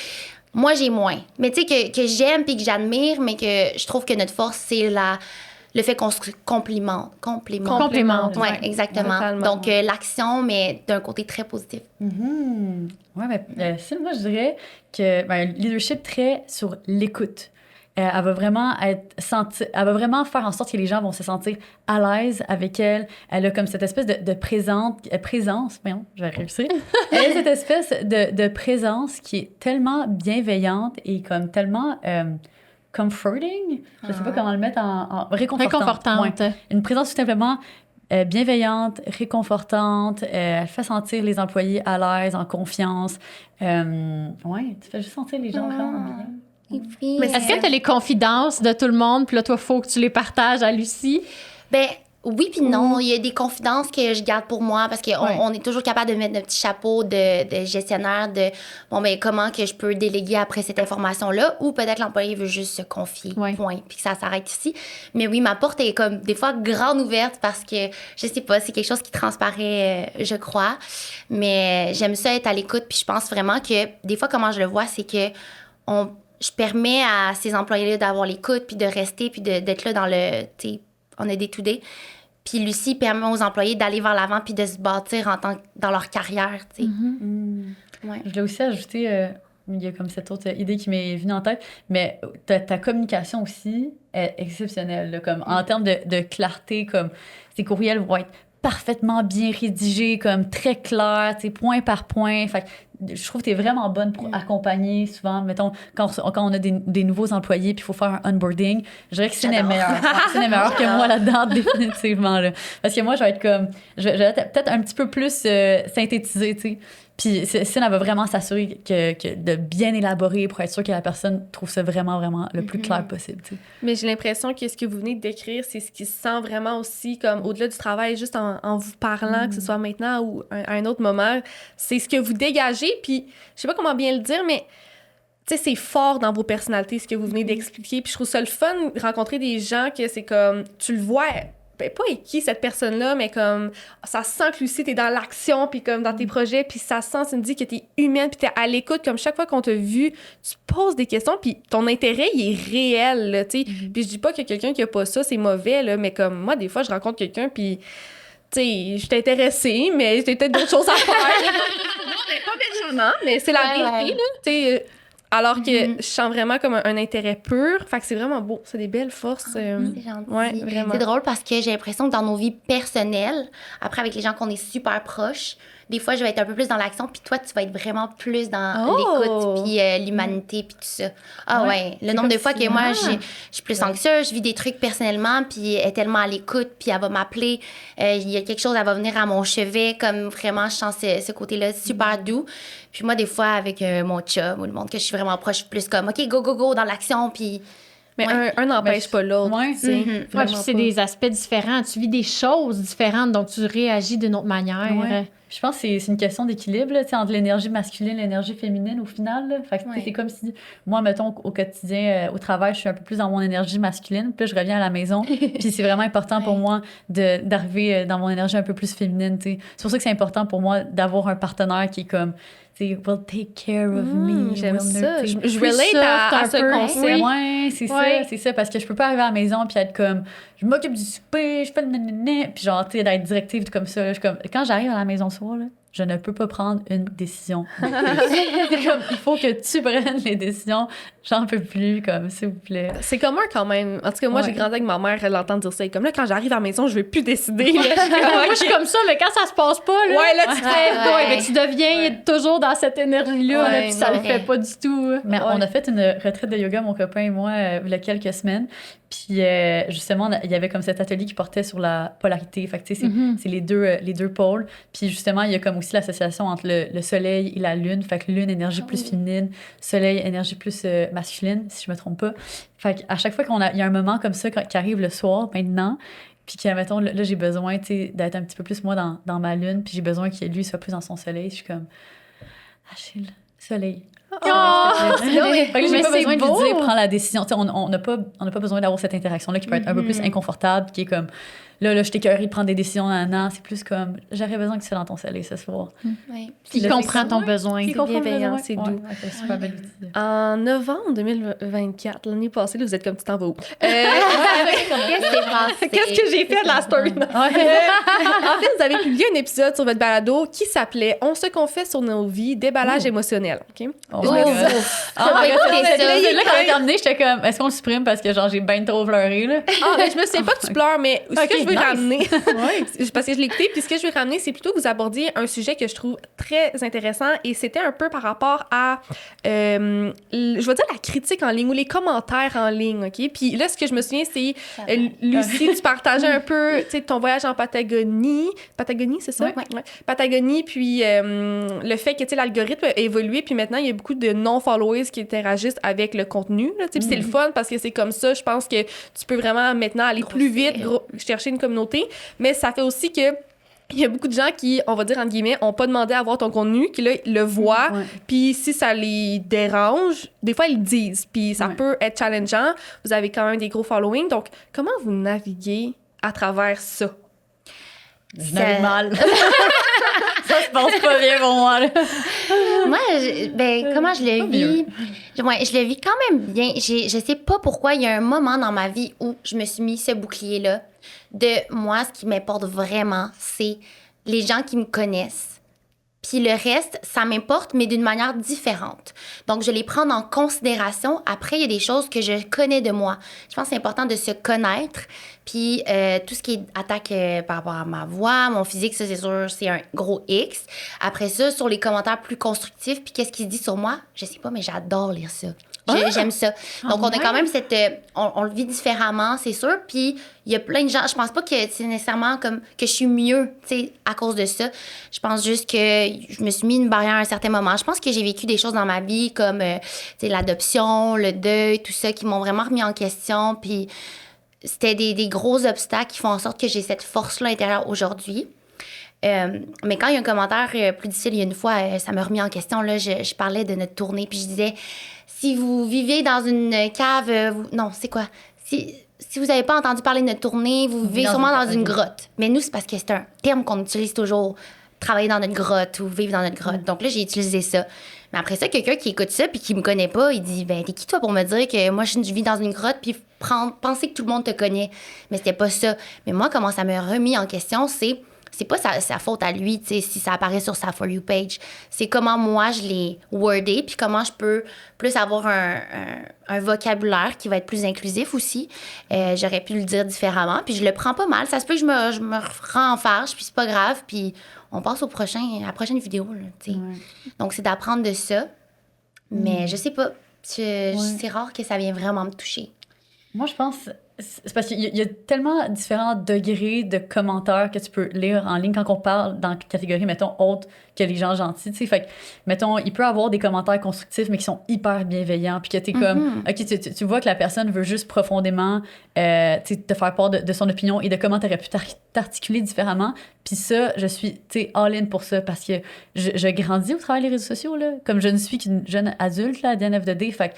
moi, j'ai moins. Mais tu sais, que j'aime puis que j'admire, mais que je trouve que notre force, c'est le fait qu'on se complémente. Oui, exactement. Totalement. Donc, l'action, mais d'un côté très positif. Oui, mais moi, je dirais que le leadership très sur l'écoute. Elle va vraiment elle va vraiment faire en sorte que les gens vont se sentir à l'aise avec elle. Elle a comme cette espèce de présence, voyons, je vais réussir. Elle a cette espèce de présence qui est tellement bienveillante et comme tellement comforting. Je sais pas comment le mettre en réconfortante. Ouais. Une présence tout simplement bienveillante, réconfortante. Elle fait sentir les employés à l'aise, en confiance. Tu fais juste sentir les gens vraiment bien. Mais est-ce que tu as les confidences de tout le monde, puis là, toi, il faut que tu les partages à Lucie? Ben oui puis non. Il y a des confidences que je garde pour moi parce qu'on est toujours capable de mettre notre petit chapeau de gestionnaire de comment que je peux déléguer après cette information-là, ou peut-être l'employé veut juste se confier, point, puis que ça s'arrête ici. Mais oui, ma porte est comme des fois grande ouverte parce que, je sais pas, c'est quelque chose qui transparaît, je crois. Mais j'aime ça être à l'écoute, puis je pense vraiment que des fois, comment je le vois, c'est que je permets à ces employés-là d'avoir l'écoute, puis de rester, puis d'être là dans le, tu sais, on a des to-day. Puis Lucie permet aux employés d'aller vers l'avant, puis de se bâtir dans leur carrière, tu sais. Ouais. Je l'ai aussi ajouté, il y a comme cette autre idée qui m'est venue en tête, mais ta communication aussi est exceptionnelle, là, comme en termes de clarté, comme ces courriels vont être parfaitement bien rédigés, comme très clairs, tu sais, point par point. Fait que je trouve que tu es vraiment bonne pour accompagner souvent. Mettons, quand on a des nouveaux employés puis il faut faire un onboarding, je dirais que c'est meilleur. C'est meilleur que moi là-dedans, définitivement. Là. Parce que moi, je vais être comme... Je vais peut-être un petit peu plus synthétiser, tu sais. Puis Cine, elle va vraiment s'assurer que de bien élaborer pour être sûr que la personne trouve ça vraiment, vraiment le plus clair possible. Tu sais. Mais j'ai l'impression que ce que vous venez de décrire, c'est ce qui se sent vraiment aussi comme au-delà du travail, juste en vous parlant, que ce soit maintenant ou à un autre moment. C'est ce que vous dégagez. Puis je sais pas comment bien le dire, mais tu sais, c'est fort dans vos personnalités, ce que vous venez d'expliquer. Puis je trouve ça le fun de rencontrer des gens que c'est comme, tu le vois... pas qui cette personne-là, mais comme ça sent que Lucie, t'es dans l'action, puis comme dans tes projets, puis ça sent, Cindy, que t'es humaine, puis t'es à l'écoute, comme chaque fois qu'on t'a vu, tu poses des questions, puis ton intérêt, il est réel, là, tu sais. Puis je dis pas que quelqu'un qui a pas ça, c'est mauvais, là, mais comme moi, des fois, je rencontre quelqu'un, puis tu sais, je suis intéressée, mais j'ai peut-être d'autres choses à faire. C'est pas méchant, mais c'est la vérité, là, tu sais. Alors que je sens vraiment comme un intérêt pur. Fait que c'est vraiment beau. C'est des belles forces. C'est gentil. Ouais, vraiment. C'est drôle parce que j'ai l'impression que dans nos vies personnelles, après avec les gens qu'on est super proches, des fois, je vais être un peu plus dans l'action, puis toi, tu vas être vraiment plus dans l'écoute, puis l'humanité, puis tout ça. Le nombre de fois que moi, je suis plus anxieuse, je vis des trucs personnellement, puis elle est tellement à l'écoute, puis elle va m'appeler. Il y a quelque chose, elle va venir à mon chevet, comme vraiment, je sens ce côté-là super doux. Puis moi, des fois, avec mon chum ou le monde que je suis vraiment proche, je suis plus comme, OK, go, dans l'action, puis... Mais un n'empêche pas l'autre. Puis c'est des aspects différents. Tu vis des choses différentes, donc tu réagis d'une autre manière. Ouais. Je pense que c'est une question d'équilibre, là, entre l'énergie masculine et l'énergie féminine au final. Là. Fait que, c'est comme si, moi, mettons, au quotidien, au travail, je suis un peu plus dans mon énergie masculine, puis là, je reviens à la maison, puis c'est vraiment important pour moi d'arriver dans mon énergie un peu plus féminine. T'sais. C'est pour ça que c'est important pour moi d'avoir un partenaire qui est comme, will take care of me. J'aime ça. Je relate soft, à ce concept. Ouais, c'est ça, parce que je peux pas arriver à la maison puis être comme, je m'occupe du souper, je fais le nanana, puis genre, tu sais, d'être directive comme ça. Je suis comme, quand j'arrive à la maison ce soir, là, je ne peux pas prendre une décision. C'est comme, il faut que tu prennes les décisions. J'en peux plus, comme, s'il vous plaît. C'est commun quand même. En tout cas, moi, j'ai grandi avec ma mère, elle l'entend dire ça. Et comme là, quand j'arrive à la maison, je vais plus décider. Là, moi, je suis comme ça, mais quand ça se passe pas, là, ouais, là, tu te fais mais tu deviens toujours dans cette énergie-là, là, puis ça le fait pas du tout. Mais on a fait une retraite de yoga, mon copain et moi, il y a quelques semaines. Puis justement, il y avait comme cet atelier qui portait sur la polarité. Fait que, tu sais, c'est les deux pôles. Puis justement, il y a comme aussi l'association entre le soleil et la lune. Fait que lune, énergie plus féminine, soleil, énergie plus masculine, si je me trompe pas. Fait qu'à chaque fois il y a un moment comme ça qui arrive le soir, maintenant, puis que, mettons, là, j'ai besoin, tu sais, d'être un petit peu plus, moi, dans ma lune, puis j'ai besoin qu'il lui soit plus dans son soleil. Je suis comme, Achille, soleil. Fait que j'ai pas besoin de lui dire, prends la décision. T'sais, on n'a pas besoin d'avoir cette interaction-là qui peut être un peu plus inconfortable, qui est comme, là, je t'écœurie de prendre des décisions. Non, c'est plus comme, j'aurais besoin que tu sois dans ton soleil ce soir. Il comprend ton besoin. C'est bienveillant, c'est doux. C'est super belle idée. En novembre 2024, l'année passée, là, vous êtes comme, tu t'en vas où? Qu'est-ce que j'ai fait de la story? En fait, vous avez publié un épisode sur votre balado qui s'appelait « On se confesse sur nos vies, déballage émotionnel ». Okay? C'est là quand on a terminé, j'étais comme, est-ce qu'on le supprime parce que genre j'ai bien trop pleuré, là? Mais je me souviens pas que tu pleures, mais ce que je veux ramener, parce que je l'ai écouté, puis ce que je veux ramener, c'est plutôt que vous abordiez un sujet que je trouve très intéressant, et c'était un peu par rapport à, je vais dire la critique en ligne ou les commentaires en ligne, OK? Puis là, ce que je me souviens, c'est, Lucie, tu partageais un peu, tu sais, ton voyage en Patagonie. Patagonie, c'est ça? Ouais. Patagonie, puis le fait que, tu sais, l'algorithme a évolué, puis maintenant, il y a beaucoup de non-followers qui interagissent avec le contenu, là, tu sais, puis c'est le fun parce que c'est comme ça, je pense que tu peux vraiment maintenant aller plus vite, chercher une communauté, mais ça fait aussi que il y a beaucoup de gens qui, on va dire entre guillemets, ont pas demandé à voir ton contenu, qui là, le voient, puis si ça les dérange, des fois, ils le disent, puis ça peut être challengeant. Vous avez quand même des gros followings, donc comment vous naviguez à travers ça? Je navigue mal. Ça se passe pas bien pour moi, là. Moi, comment je le vis? Ouais, je le vis quand même bien. Je sais pas pourquoi il y a un moment dans ma vie où je me suis mis ce bouclier-là. De moi, ce qui m'importe vraiment, c'est les gens qui me connaissent. Puis le reste, ça m'importe, mais d'une manière différente. Donc, je les prends en considération. Après, il y a des choses que je connais de moi. Je pense que c'est important de se connaître. Puis tout ce qui est attaque par rapport à ma voix, mon physique, ça, c'est sûr, c'est un gros X. Après ça, sur les commentaires plus constructifs, puis qu'est-ce qui se dit sur moi, je sais pas, mais j'adore lire ça. J'aime ça. Donc, on a quand même cette... on le vit différemment, c'est sûr. Puis, il y a plein de gens... Je pense pas que c'est nécessairement comme que je suis mieux, tu sais, à cause de ça. Je pense juste que je me suis mis une barrière à un certain moment. Je pense que j'ai vécu des choses dans ma vie comme, tu sais, l'adoption, le deuil, tout ça, qui m'ont vraiment remis en question. Puis, c'était des gros obstacles qui font en sorte que j'ai cette force-là intérieure aujourd'hui. Mais quand il y a un commentaire plus difficile, il y a une fois, ça m'a remis en question. Là, je parlais de notre tournée, puis je disais... Si vous vivez dans une cave... non, c'est quoi? Si vous n'avez pas entendu parler de notre tournée, vous vivez sûrement dans une grotte. Mais nous, c'est parce que c'est un terme qu'on utilise toujours. Travailler dans notre grotte ou vivre dans notre grotte. Donc là, j'ai utilisé ça. Mais après ça, quelqu'un qui écoute ça puis qui me connaît pas, il dit, t'es qui toi pour me dire que moi, je vis dans une grotte puis penser que tout le monde te connaît? Mais c'était pas ça. Mais moi, comment ça m'a remis en question, c'est pas sa faute à lui, tu sais, si ça apparaît sur sa For You page. C'est comment moi, je l'ai wordé, puis comment je peux plus avoir un vocabulaire qui va être plus inclusif aussi. J'aurais pu le dire différemment, puis je le prends pas mal. Ça se peut que je me rends en farge, puis c'est pas grave, puis on passe à la prochaine vidéo, là, tu sais. Donc, c'est d'apprendre de ça. Mais je sais pas, c'est rare que ça vienne vraiment me toucher. Moi, je pense, C'est parce qu'il y a tellement différents degrés de commentaires que tu peux lire en ligne quand on parle dans la catégorie, mettons, autre que les gens gentils, tu sais. Fait que, mettons, il peut avoir des commentaires constructifs, mais qui sont hyper bienveillants, puis que t'es comme, OK, tu vois que la personne veut juste profondément te faire part de son opinion et de comment t'aurais pu t'articuler différemment. Puis ça, je suis, tu sais, all-in pour ça, parce que je grandis au travers des réseaux sociaux, là. Comme je ne suis qu'une jeune adulte, là, à the end of the day. Fait que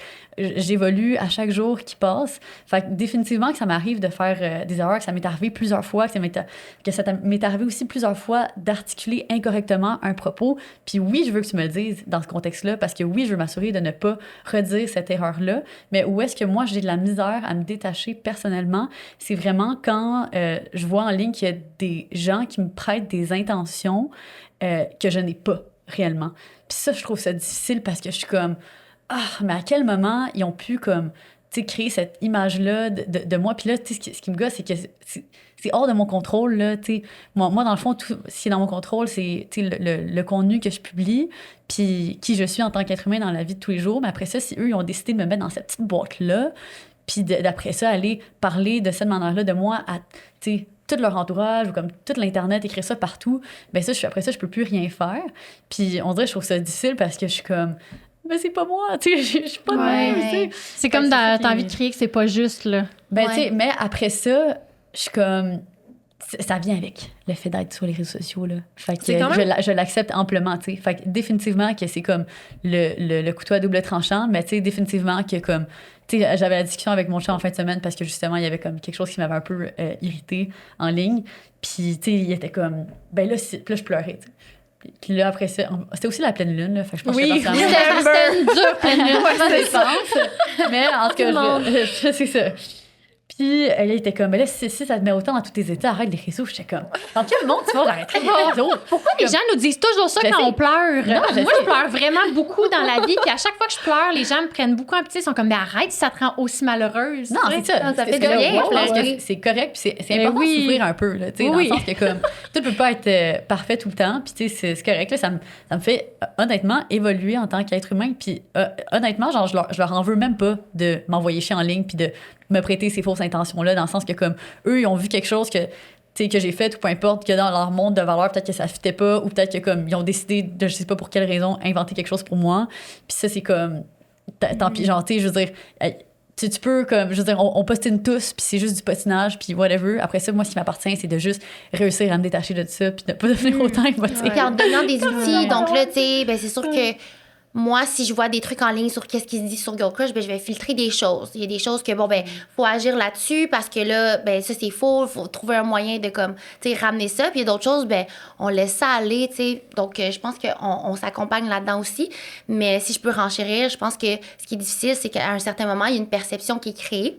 j'évolue à chaque jour qui passe. Fait que définitivement que ça m'arrive de faire des erreurs, que ça m'est arrivé plusieurs fois, que ça m'est arrivé aussi plusieurs fois d'articuler incorrectement un propos. Puis oui, je veux que tu me le dises dans ce contexte-là, parce que oui, je veux m'assurer de ne pas redire cette erreur-là. Mais où est-ce que moi, j'ai de la misère à me détacher personnellement, c'est vraiment quand je vois en ligne qu'il y a des gens qui me prêtent des intentions que je n'ai pas réellement. Puis ça, je trouve ça difficile parce que je suis comme, mais à quel moment ils ont pu comme, tu sais, créer cette image-là de moi. Puis là, tu sais, ce qui me gosse, c'est que c'est hors de mon contrôle, là, tu sais. Moi, dans le fond, tout ce qui est dans mon contrôle, c'est, tu sais, le contenu que je publie, puis qui je suis en tant qu'être humain dans la vie de tous les jours. Mais après ça, si eux, ils ont décidé de me mettre dans cette petite boîte-là, puis d'après ça, aller parler de cette manière-là de moi à, tu sais, tout leur entourage ou comme tout l'Internet, écrire ça partout, ben ça, après ça, je peux plus rien faire. Puis on dirait, je trouve ça difficile parce que je suis comme, mais c'est pas moi, tu sais, je suis pas de même, tu sais. C'est comme t'as envie de crier que c'est pas juste, là. Ben, tu sais, mais après ça, je suis comme, ça vient avec le fait d'être sur les réseaux sociaux, là. Fait que je l'accepte amplement, tu sais. Fait que définitivement que c'est comme le couteau à double tranchant, mais tu sais, définitivement que comme, tu sais, j'avais la discussion avec mon chat en fin de semaine parce que justement, il y avait comme quelque chose qui m'avait un peu irritée en ligne. Puis, tu sais, il était comme, ben là, puis là, je pleurais, tu sais. Puis là, après ça, c'était aussi la pleine lune, là. Fait que je pense que c'était une dure pleine lune. Ouais, ça pense. Mais en tout cas, c'est ça. Puis là, il était comme, mais là, si ça te met autant dans tous tes états, arrête les réseaux. J'étais comme, dans quel monde tu vas arrêter les réseaux? Pourquoi les gens nous disent toujours ça quand on pleure? Non, moi, je pleure vraiment beaucoup dans la vie. Puis à chaque fois que je pleure, les gens me prennent beaucoup en pitié. Ils sont comme, mais arrête si ça te rend aussi malheureuse. Non, c'est ça. Ça fait bien. C'est correct. Puis c'est important de s'ouvrir un peu, là, tu sais, dans le sens que comme, tout peut pas être parfait tout le temps. Puis tu sais, c'est correct. Là, ça me fait honnêtement évoluer en tant qu'être humain. Puis honnêtement, genre, je leur en veux même pas de m'envoyer chier en ligne puis de me prêter ces fausses intentions-là, dans le sens que comme eux, ils ont vu quelque chose que j'ai fait ou peu importe, que dans leur monde de valeurs, peut-être que ça fitait pas, ou peut-être que comme ils ont décidé de, je sais pas pour quelle raison, inventer quelque chose pour moi. Puis ça, c'est comme, tant pis, genre, tu sais, je veux dire, tu peux comme, je veux dire, on postine tous, puis c'est juste du patinage, puis whatever. Après ça, moi, ce qui m'appartient, c'est de juste réussir à me détacher de ça, puis de pas devenir autant émotive. Puis en te donnant des outils, donc là, tu sais, ben c'est sûr que moi, si je vois des trucs en ligne sur qu'est-ce qui se dit sur Girl Crush, ben je vais filtrer des choses. Il y a des choses que, bon, ben faut agir là-dessus parce que là, ben ça, c'est faux. Il faut trouver un moyen de, comme, tu sais, ramener ça. Puis il y a d'autres choses, ben on laisse ça aller, tu sais. Donc, je pense qu'on s'accompagne là-dedans aussi. Mais si je peux renchérir, je pense que ce qui est difficile, c'est qu'à un certain moment, il y a une perception qui est créée.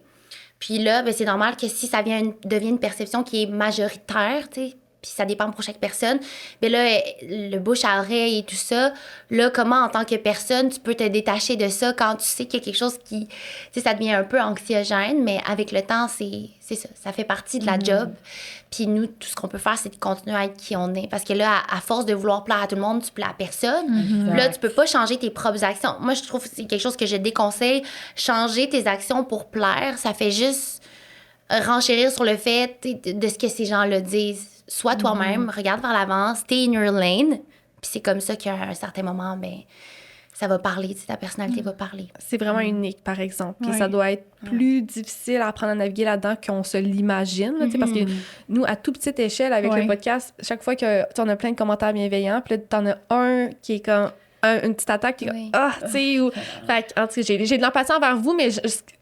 Puis là, ben c'est normal que si ça devient une perception qui est majoritaire, tu sais, puis ça dépend pour chaque personne. Mais là, le bouche à oreille et tout ça, là, comment, en tant que personne, tu peux te détacher de ça quand tu sais qu'il y a quelque chose qui, tu sais, ça devient un peu anxiogène, mais avec le temps, c'est ça. Ça fait partie de la job. Puis nous, tout ce qu'on peut faire, c'est de continuer à être qui on est. Parce que là, à force de vouloir plaire à tout le monde, tu plais à personne. Là, tu peux pas changer tes propres actions. Moi, je trouve que c'est quelque chose que je déconseille. Changer tes actions pour plaire, ça fait juste renchérir sur le fait de ce que ces gens-là disent. Sois toi-même, regarde vers l'avant, stay in your lane. Puis c'est comme ça qu'à un certain moment, ben ça va parler, ta personnalité va parler. C'est vraiment unique, par exemple. Puis ça doit être plus difficile à apprendre à naviguer là-dedans qu'on se l'imagine. Là, parce que nous, à toute petite échelle, avec le podcast, chaque fois que on a plein de commentaires bienveillants, puis là, t'en as un qui est comme une petite attaque qui est comme tu sais, ou fait en tout cas, j'ai de l'empathie envers vous, mais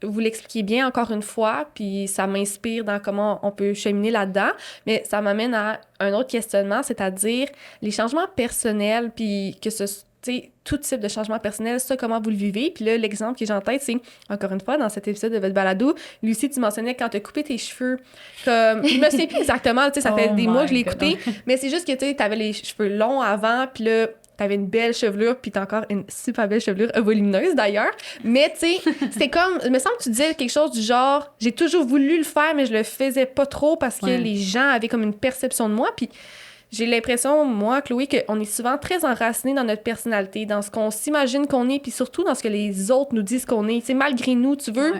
vous l'expliquez bien encore une fois, puis ça m'inspire dans comment on peut cheminer là-dedans, mais ça m'amène à un autre questionnement, c'est-à-dire les changements personnels, puis que tout type de changement personnel, ça, comment vous le vivez. Puis là, l'exemple que j'ai en tête, c'est, encore une fois, dans cet épisode de votre balado, Lucie, tu mentionnais quand tu as coupé tes cheveux, comme, je me sais plus exactement, tu sais, ça fait des mois que je l'ai écouté, mais c'est juste que, tu sais, t'avais les cheveux longs avant, puis là, t'avais une belle chevelure, puis t'as encore une super belle chevelure, volumineuse d'ailleurs. Mais tu sais, c'était comme, il me semble que tu disais quelque chose du genre, j'ai toujours voulu le faire, mais je le faisais pas trop parce que les gens avaient comme une perception de moi. Puis j'ai l'impression, moi, Chloé, qu'on est souvent très enracinés dans notre personnalité, dans ce qu'on s'imagine qu'on est, puis surtout dans ce que les autres nous disent qu'on est. Tu sais, malgré nous, tu veux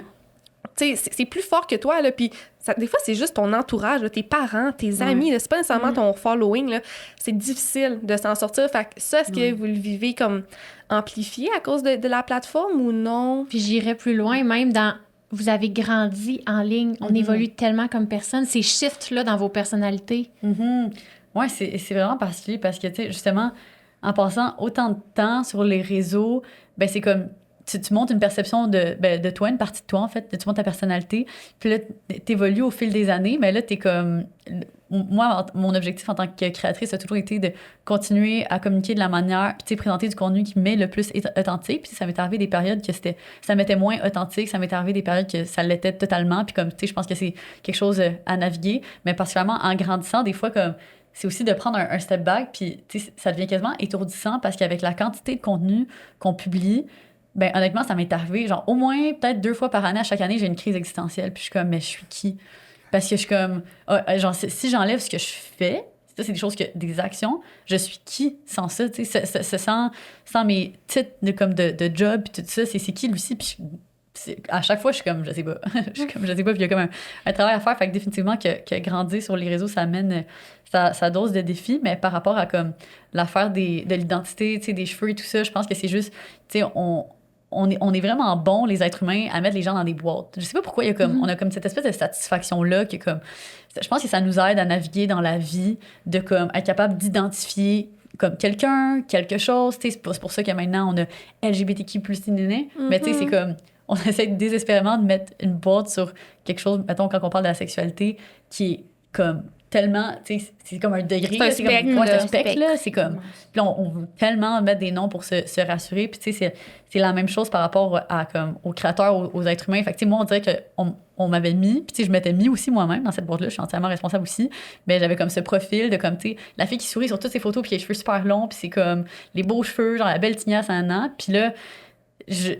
tu sais, c'est plus fort que toi, là, puis des fois, c'est juste ton entourage, là, tes parents, tes amis, là, c'est pas nécessairement ton following, là. C'est difficile de s'en sortir. Fait que ça, est-ce que vous le vivez comme amplifié à cause de la plateforme ou non? Puis j'irais plus loin, même dans... Vous avez grandi en ligne, on évolue tellement comme personne. Ces shifts-là dans vos personnalités. Ouais, c'est vraiment particulier parce que, tu sais, justement, en passant autant de temps sur les réseaux, ben c'est comme... Tu montes une perception de toi, une partie de toi, en fait. Tu montes ta personnalité. Puis là, t'évolues au fil des années. Mais là, t'es comme... Moi, mon objectif en tant que créatrice a toujours été de continuer à communiquer de la manière, puis tu sais, présenter du contenu qui m'est le plus authentique. Puis ça m'est arrivé des périodes que ça m'était moins authentique. Ça m'est arrivé des périodes que ça l'était totalement. Puis comme, tu sais, je pense que c'est quelque chose à naviguer. Mais particulièrement en grandissant, des fois, comme... c'est aussi de prendre un step back, puis ça devient quasiment étourdissant parce qu'avec la quantité de contenu qu'on publie, ben honnêtement, ça m'est arrivé, genre au moins peut-être 2 fois par année, à chaque année, j'ai une crise existentielle, puis je suis comme, mais je suis qui? Parce que je suis comme, genre, si j'enlève ce que je fais, ça, c'est des choses des actions, je suis qui sans ça, tu sais, sans mes titres de job, puis tout ça, c'est qui, Lucie? Puis à chaque fois, je suis comme, je sais pas. Puis il y a comme un travail à faire. Fait que définitivement, que grandir sur les réseaux, ça amène sa dose de défis. Mais par rapport à comme l'affaire de l'identité, tu sais, des cheveux et tout ça, je pense que c'est juste, tu sais, on est vraiment bons, les êtres humains, à mettre les gens dans des boîtes. Je sais pas pourquoi on a comme cette espèce de satisfaction-là qui est comme... Je pense que ça nous aide à naviguer dans la vie, de comme être capable d'identifier comme quelqu'un, quelque chose. Tu sais, c'est pour ça que maintenant, on a LGBTQ+, mais tu sais, c'est comme... On essaie désespérément de mettre une boîte sur quelque chose, mettons, quand on parle de la sexualité, qui est comme tellement, tu sais, c'est comme un degré. C'est un spectre, là. C'est comme... Puis on veut tellement mettre des noms pour se rassurer. Puis tu sais, c'est la même chose par rapport comme, aux créateurs, aux êtres humains. Fait que tu sais, moi, on dirait qu'on m'avait mis, puis tu sais, je m'étais mis aussi moi-même dans cette boîte-là, je suis entièrement responsable aussi, mais j'avais comme ce profil de comme, tu sais, la fille qui sourit sur toutes ses photos, puis qui a les cheveux super longs, puis c'est comme les beaux cheveux, genre la belle tignasse à un an. Puis là,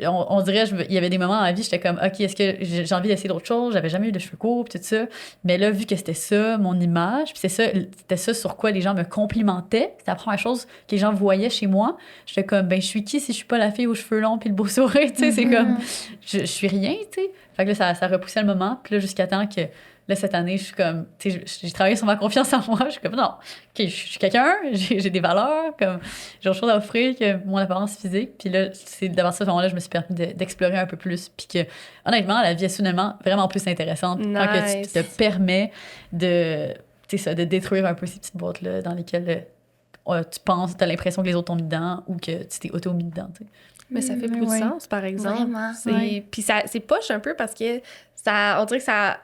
on dirait, il y avait des moments dans ma vie, j'étais comme, OK, est-ce que j'ai envie d'essayer d'autres choses? J'avais jamais eu de cheveux courts, puis tout ça. Mais là, vu que c'était ça, mon image, puis c'était ça sur quoi les gens me complimentaient, c'était la première chose que les gens voyaient chez moi. J'étais comme, ben, je suis qui si je suis pas la fille aux cheveux longs puis le beau sourire, tu sais? C'est comme, je suis rien, tu sais. Fait que là, ça repoussait le moment, puis là, jusqu'à temps que... Là, cette année, je suis comme... Tu sais, j'ai travaillé sur ma confiance en moi. Je suis comme, non, OK, je suis quelqu'un, j'ai des valeurs, comme j'ai autre chose à offrir que mon apparence physique. Puis là, c'est d'abord ça, à ce moment-là, je me suis permis d'explorer un peu plus. Puis que, honnêtement, la vie est soudainement vraiment plus intéressante quand que tu te permets de détruire un peu ces petites boîtes-là dans lesquelles tu penses, tu as l'impression que les autres t'ont mis dedans ou que tu t'es auto-mis dedans, tu sais. Mais ça fait beaucoup de sens, par exemple. Vraiment. Puis c'est poche un peu parce que on dirait que ça...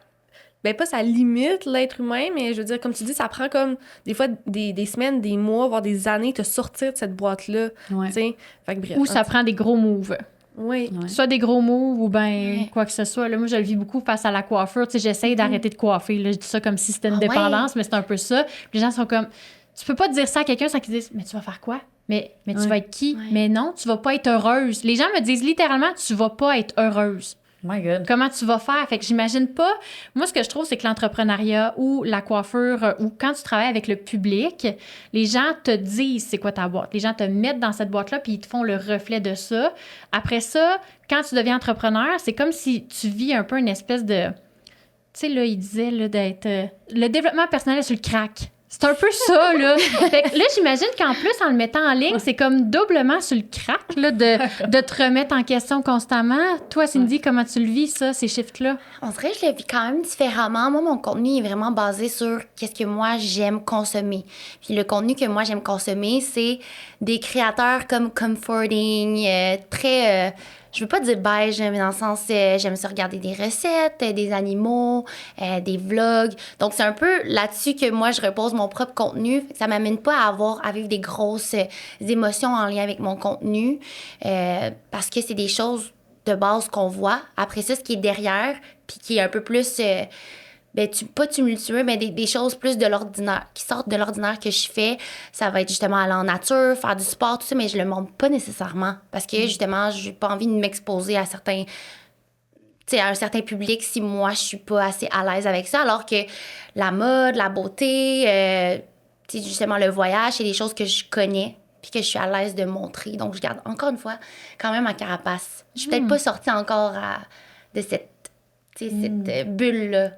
Ben pas ça limite l'être humain, mais je veux dire, comme tu dis, ça prend comme des fois des semaines, des mois, voire des années te sortir de cette boîte-là. Ouais. Fait que, bref, Ou ça prend des gros moves. Oui. Ouais. Soit des gros moves ou ben quoi que ce soit. Là, moi, je le vis beaucoup face à la coiffure. Tu sais, j'essaye d'arrêter de coiffer. Là, je dis ça comme si c'était une dépendance, mais c'est un peu ça. Puis les gens sont comme... Tu peux pas dire ça à quelqu'un sans qu'ils disent « Mais tu vas faire quoi? Mais tu vas être qui? Mais non, tu vas pas être heureuse. » Les gens me disent littéralement « Tu vas pas être heureuse. » My God. Comment tu vas faire? Fait que j'imagine pas... Moi, ce que je trouve, c'est que l'entrepreneuriat ou la coiffure ou quand tu travailles avec le public, les gens te disent c'est quoi ta boîte. Les gens te mettent dans cette boîte-là puis ils te font le reflet de ça. Après ça, quand tu deviens entrepreneur, c'est comme si tu vis un peu une espèce de... Tu sais, là, il disait là, d'être... le développement personnel est sur le crack. C'est un peu ça, là. Fait que là, j'imagine qu'en plus, en le mettant en ligne, c'est comme doublement sur le crack, là, de te remettre en question constamment. Toi, Cindy, comment tu le vis, ça, ces shifts-là? On dirait que je le vis quand même différemment. Moi, mon contenu est vraiment basé sur qu'est-ce que moi, j'aime consommer. Puis le contenu que moi, j'aime consommer, c'est des créateurs comme Comforting, très... je veux pas dire beige, mais dans le sens, j'aime ça regarder des recettes, des animaux, des vlogs. Donc, c'est un peu là-dessus que moi, je repose mon propre contenu. Ça m'amène pas à vivre des grosses émotions en lien avec mon contenu parce que c'est des choses de base qu'on voit. Après ça, ce qui est derrière, puis qui est un peu plus... pas tumultueux, mais des choses plus de l'ordinaire, qui sortent de l'ordinaire que je fais. Ça va être justement aller en nature, faire du sport, tout ça, mais je le montre pas nécessairement parce que justement, j'ai pas envie de m'exposer à un certain public si moi, je suis pas assez à l'aise avec ça, alors que la mode, la beauté, justement le voyage, c'est des choses que je connais puis que je suis à l'aise de montrer. Donc, je garde encore une fois quand même ma carapace. Je suis peut-être pas sortie encore de cette cette bulle-là.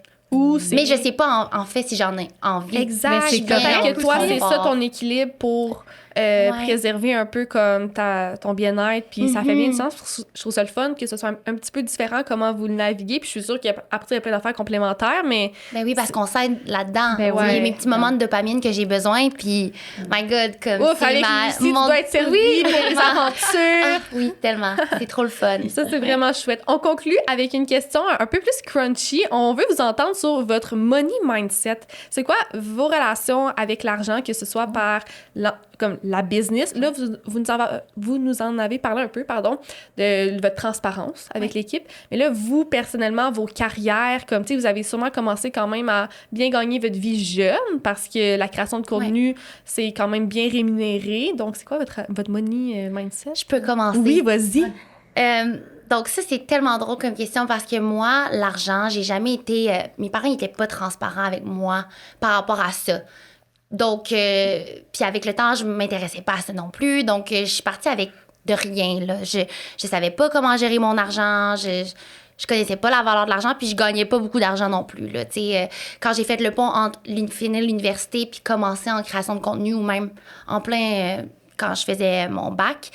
Mais je sais pas en fait si j'en ai envie. Exact. Mais c'est Peut-être que toi, c'est ça ton ton équilibre pour préserver un peu comme ton bien-être, puis ça fait bien du sens. Je trouve ça le fun que ce soit un petit peu différent comment vous le naviguez, puis je suis sûre qu'après, il y a plein d'affaires complémentaires, mais... Ben oui, parce qu'on s'aide là-dedans. Ben ouais. Mes petits moments de dopamine que j'ai besoin, puis my God, comme Ouf, avec Lucie, tu dois être servie pour les aventures. Oui, tellement. C'est trop le fun. Ça, c'est vraiment chouette. On conclut avec une question un peu plus crunchy. On veut vous entendre sur votre money mindset. C'est quoi vos relations avec l'argent, que ce soit par comme la business? Là, vous nous en avez parlé un peu, de votre transparence avec l'équipe. Mais là, vous, personnellement, vos carrières, comme, tu sais, vous avez sûrement commencé quand même à bien gagner votre vie jeune parce que la création de contenu, c'est quand même bien rémunéré. Donc, c'est quoi votre money mindset? Je peux commencer? Oui, vas-y. Donc ça, c'est tellement drôle comme question parce que moi, l'argent, j'ai jamais été... mes parents n'étaient pas transparents avec moi par rapport à ça. Donc, puis avec le temps, je m'intéressais pas à ça non plus. Donc, je suis partie avec de rien, là. Je savais pas comment gérer mon argent. Je connaissais pas la valeur de l'argent, puis je gagnais pas beaucoup d'argent non plus, là. Tu sais, quand j'ai fait le pont entre finir l'université puis commencer en création de contenu ou même en plein... quand je faisais mon bac,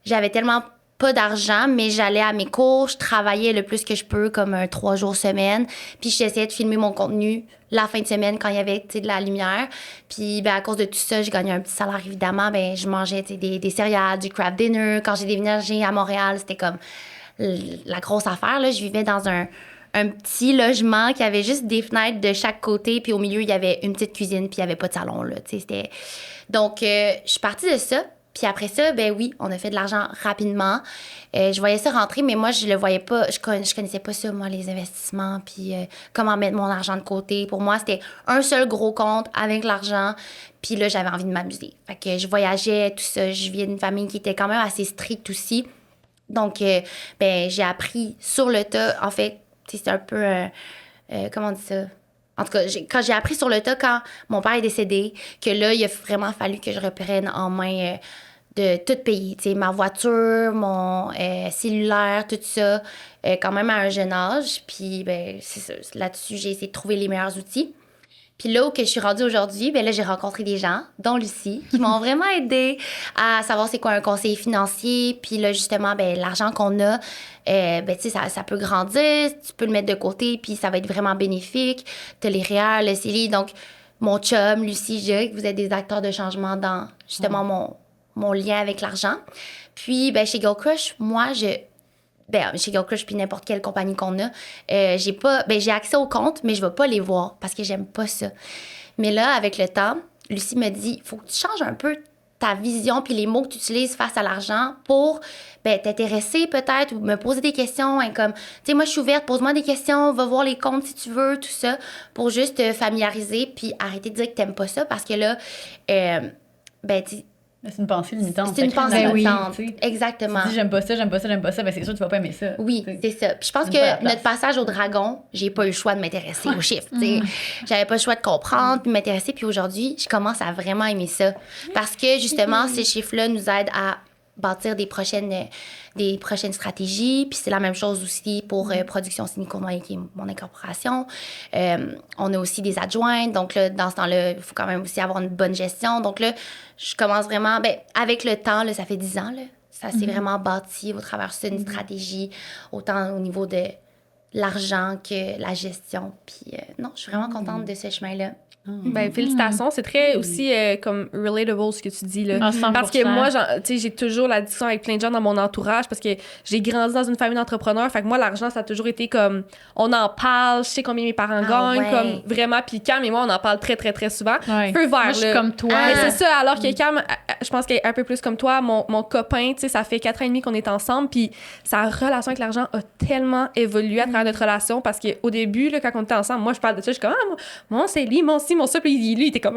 j'avais tellement pas d'argent, mais j'allais à mes cours, je travaillais le plus que je peux, comme 3 jours semaine, puis j'essayais de filmer mon contenu la fin de semaine quand il y avait de la lumière. Puis à cause de tout ça, j'ai gagné un petit salaire, évidemment. Je mangeais des céréales, du craft dinner. Quand j'ai déménagé à Montréal, c'était comme la grosse affaire, là. Je vivais dans un petit logement qui avait juste des fenêtres de chaque côté, puis au milieu, il y avait une petite cuisine, puis il n'y avait pas de salon, là. Donc, je suis partie de ça. Puis après ça, ben oui, on a fait de l'argent rapidement. Je voyais ça rentrer, mais moi, je le voyais pas. Je connaissais pas ça, moi, les investissements, puis comment mettre mon argent de côté. Pour moi, c'était un seul gros compte avec l'argent. Puis là, j'avais envie de m'amuser. Fait que je voyageais, tout ça. Je viens d'une famille qui était quand même assez stricte aussi. Donc, ben j'ai appris sur le tas. En fait, c'est un peu... comment on dit ça? En tout cas, quand j'ai appris sur le tas, quand mon père est décédé, que là, il a vraiment fallu que je reprenne en main de tout payer. Tu sais, ma voiture, mon cellulaire, tout ça, quand même à un jeune âge. Puis, ben, c'est ça. Là-dessus, j'ai essayé de trouver les meilleurs outils. Puis là où que je suis rendue aujourd'hui, ben là, j'ai rencontré des gens, dont Lucie, qui m'ont vraiment aidée à savoir c'est quoi un conseiller financier. Puis là, justement, ben l'argent qu'on a, ben tu sais, ça peut grandir, tu peux le mettre de côté, puis ça va être vraiment bénéfique. T'as les REER, le CELI. Donc, mon chum, Lucie, Jacques, vous êtes des acteurs de changement dans, justement, mon lien avec l'argent. Puis, ben chez Girl Crush, moi, chez Girl Crush puis n'importe quelle compagnie qu'on a, j'ai accès aux comptes, mais je vais pas les voir parce que j'aime pas ça. Mais là, avec le temps, Lucie me dit, il faut que tu changes un peu ta vision puis les mots que tu utilises face à l'argent pour t'intéresser peut-être ou me poser des questions. Comme, tu sais, moi, je suis ouverte, pose-moi des questions, va voir les comptes si tu veux, tout ça, pour juste te familiariser puis arrêter de dire que t'aimes pas ça parce que là, c'est une pensée limitante. C'est une pensée limitante. Oui. Exactement. Tu dis j'aime pas ça, ben c'est sûr que tu vas pas aimer ça. Oui, c'est ça. Puis je pense que notre passage au dragon, j'ai pas eu le choix de m'intéresser aux chiffres. J'avais pas le choix de comprendre puis m'intéresser. Puis aujourd'hui, je commence à vraiment aimer ça. Parce que justement, ces chiffres-là nous aident à bâtir des prochaines stratégies. Puis c'est la même chose aussi pour Production Ciné-Cournoyer, qui est mon incorporation. On a aussi des adjointes. Donc là, dans ce temps-là, il faut quand même aussi avoir une bonne gestion. Donc là, je commence vraiment... avec le temps, là, ça fait 10 ans, là, ça s'est vraiment bâti au travers d'une stratégie, autant au niveau de l'argent que la gestion. Puis non, je suis vraiment contente de ce chemin-là. Félicitations, c'est très aussi comme relatable ce que tu dis là. Parce que moi, j'ai toujours la discussion avec plein de gens dans mon entourage parce que j'ai grandi dans une famille d'entrepreneurs. Fait que moi, l'argent, ça a toujours été comme on en parle, je sais combien mes parents gagnent, comme vraiment. Puis Cam et moi, on en parle très, très, très souvent. Ouais. Feu vert, moi, je suis comme toi. Mais c'est ça, alors que Cam, je pense qu'elle est un peu plus comme toi. Mon copain, tu sais, ça fait 4 ans et demi qu'on est ensemble. Puis sa relation avec l'argent a tellement évolué à travers notre relation parce qu'au début, là, quand on était ensemble, moi, je parle de ça, je suis comme, mon CELI, mon ça, puis lui, il était comme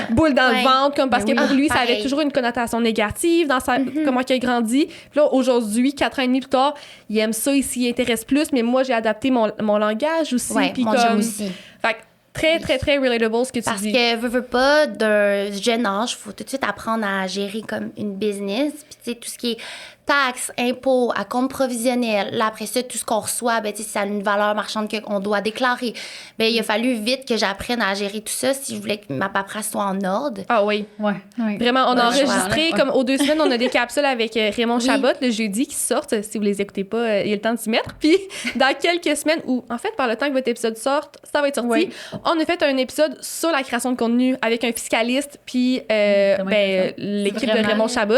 boule dans le ventre, comme parce que pour lui, ça avait toujours une connotation négative dans comment il a grandi. Puis là, aujourd'hui, 4 ans et demi plus tard, il aime ça, il s'y intéresse plus, mais moi, j'ai adapté mon langage aussi. Puis mon chum aussi. Fait que très, très, très relatable ce que tu dis. Parce que, veux pas, d'un jeune âge, il faut tout de suite apprendre à gérer comme une business. Puis, tu sais, tout ce qui est taxes, impôts, à compte provisionnel. Là, après ça, tout ce qu'on reçoit, ben, si ça a une valeur marchande qu'on doit déclarer. Ben, il a fallu vite que j'apprenne à gérer tout ça si je voulais que ma paperasse soit en ordre. Ah oui. Ouais. Vraiment, on a enregistré, ouais. comme aux 2 semaines, on a des capsules avec Raymond Chabot le jeudi qui sortent. Si vous les écoutez pas, il y a le temps de s'y mettre. Puis, dans quelques semaines, ou en fait, par le temps que votre épisode sorte, ça va être sorti, Oui. on a fait un épisode sur la création de contenu avec un fiscaliste puis l'équipe de Raymond Chabot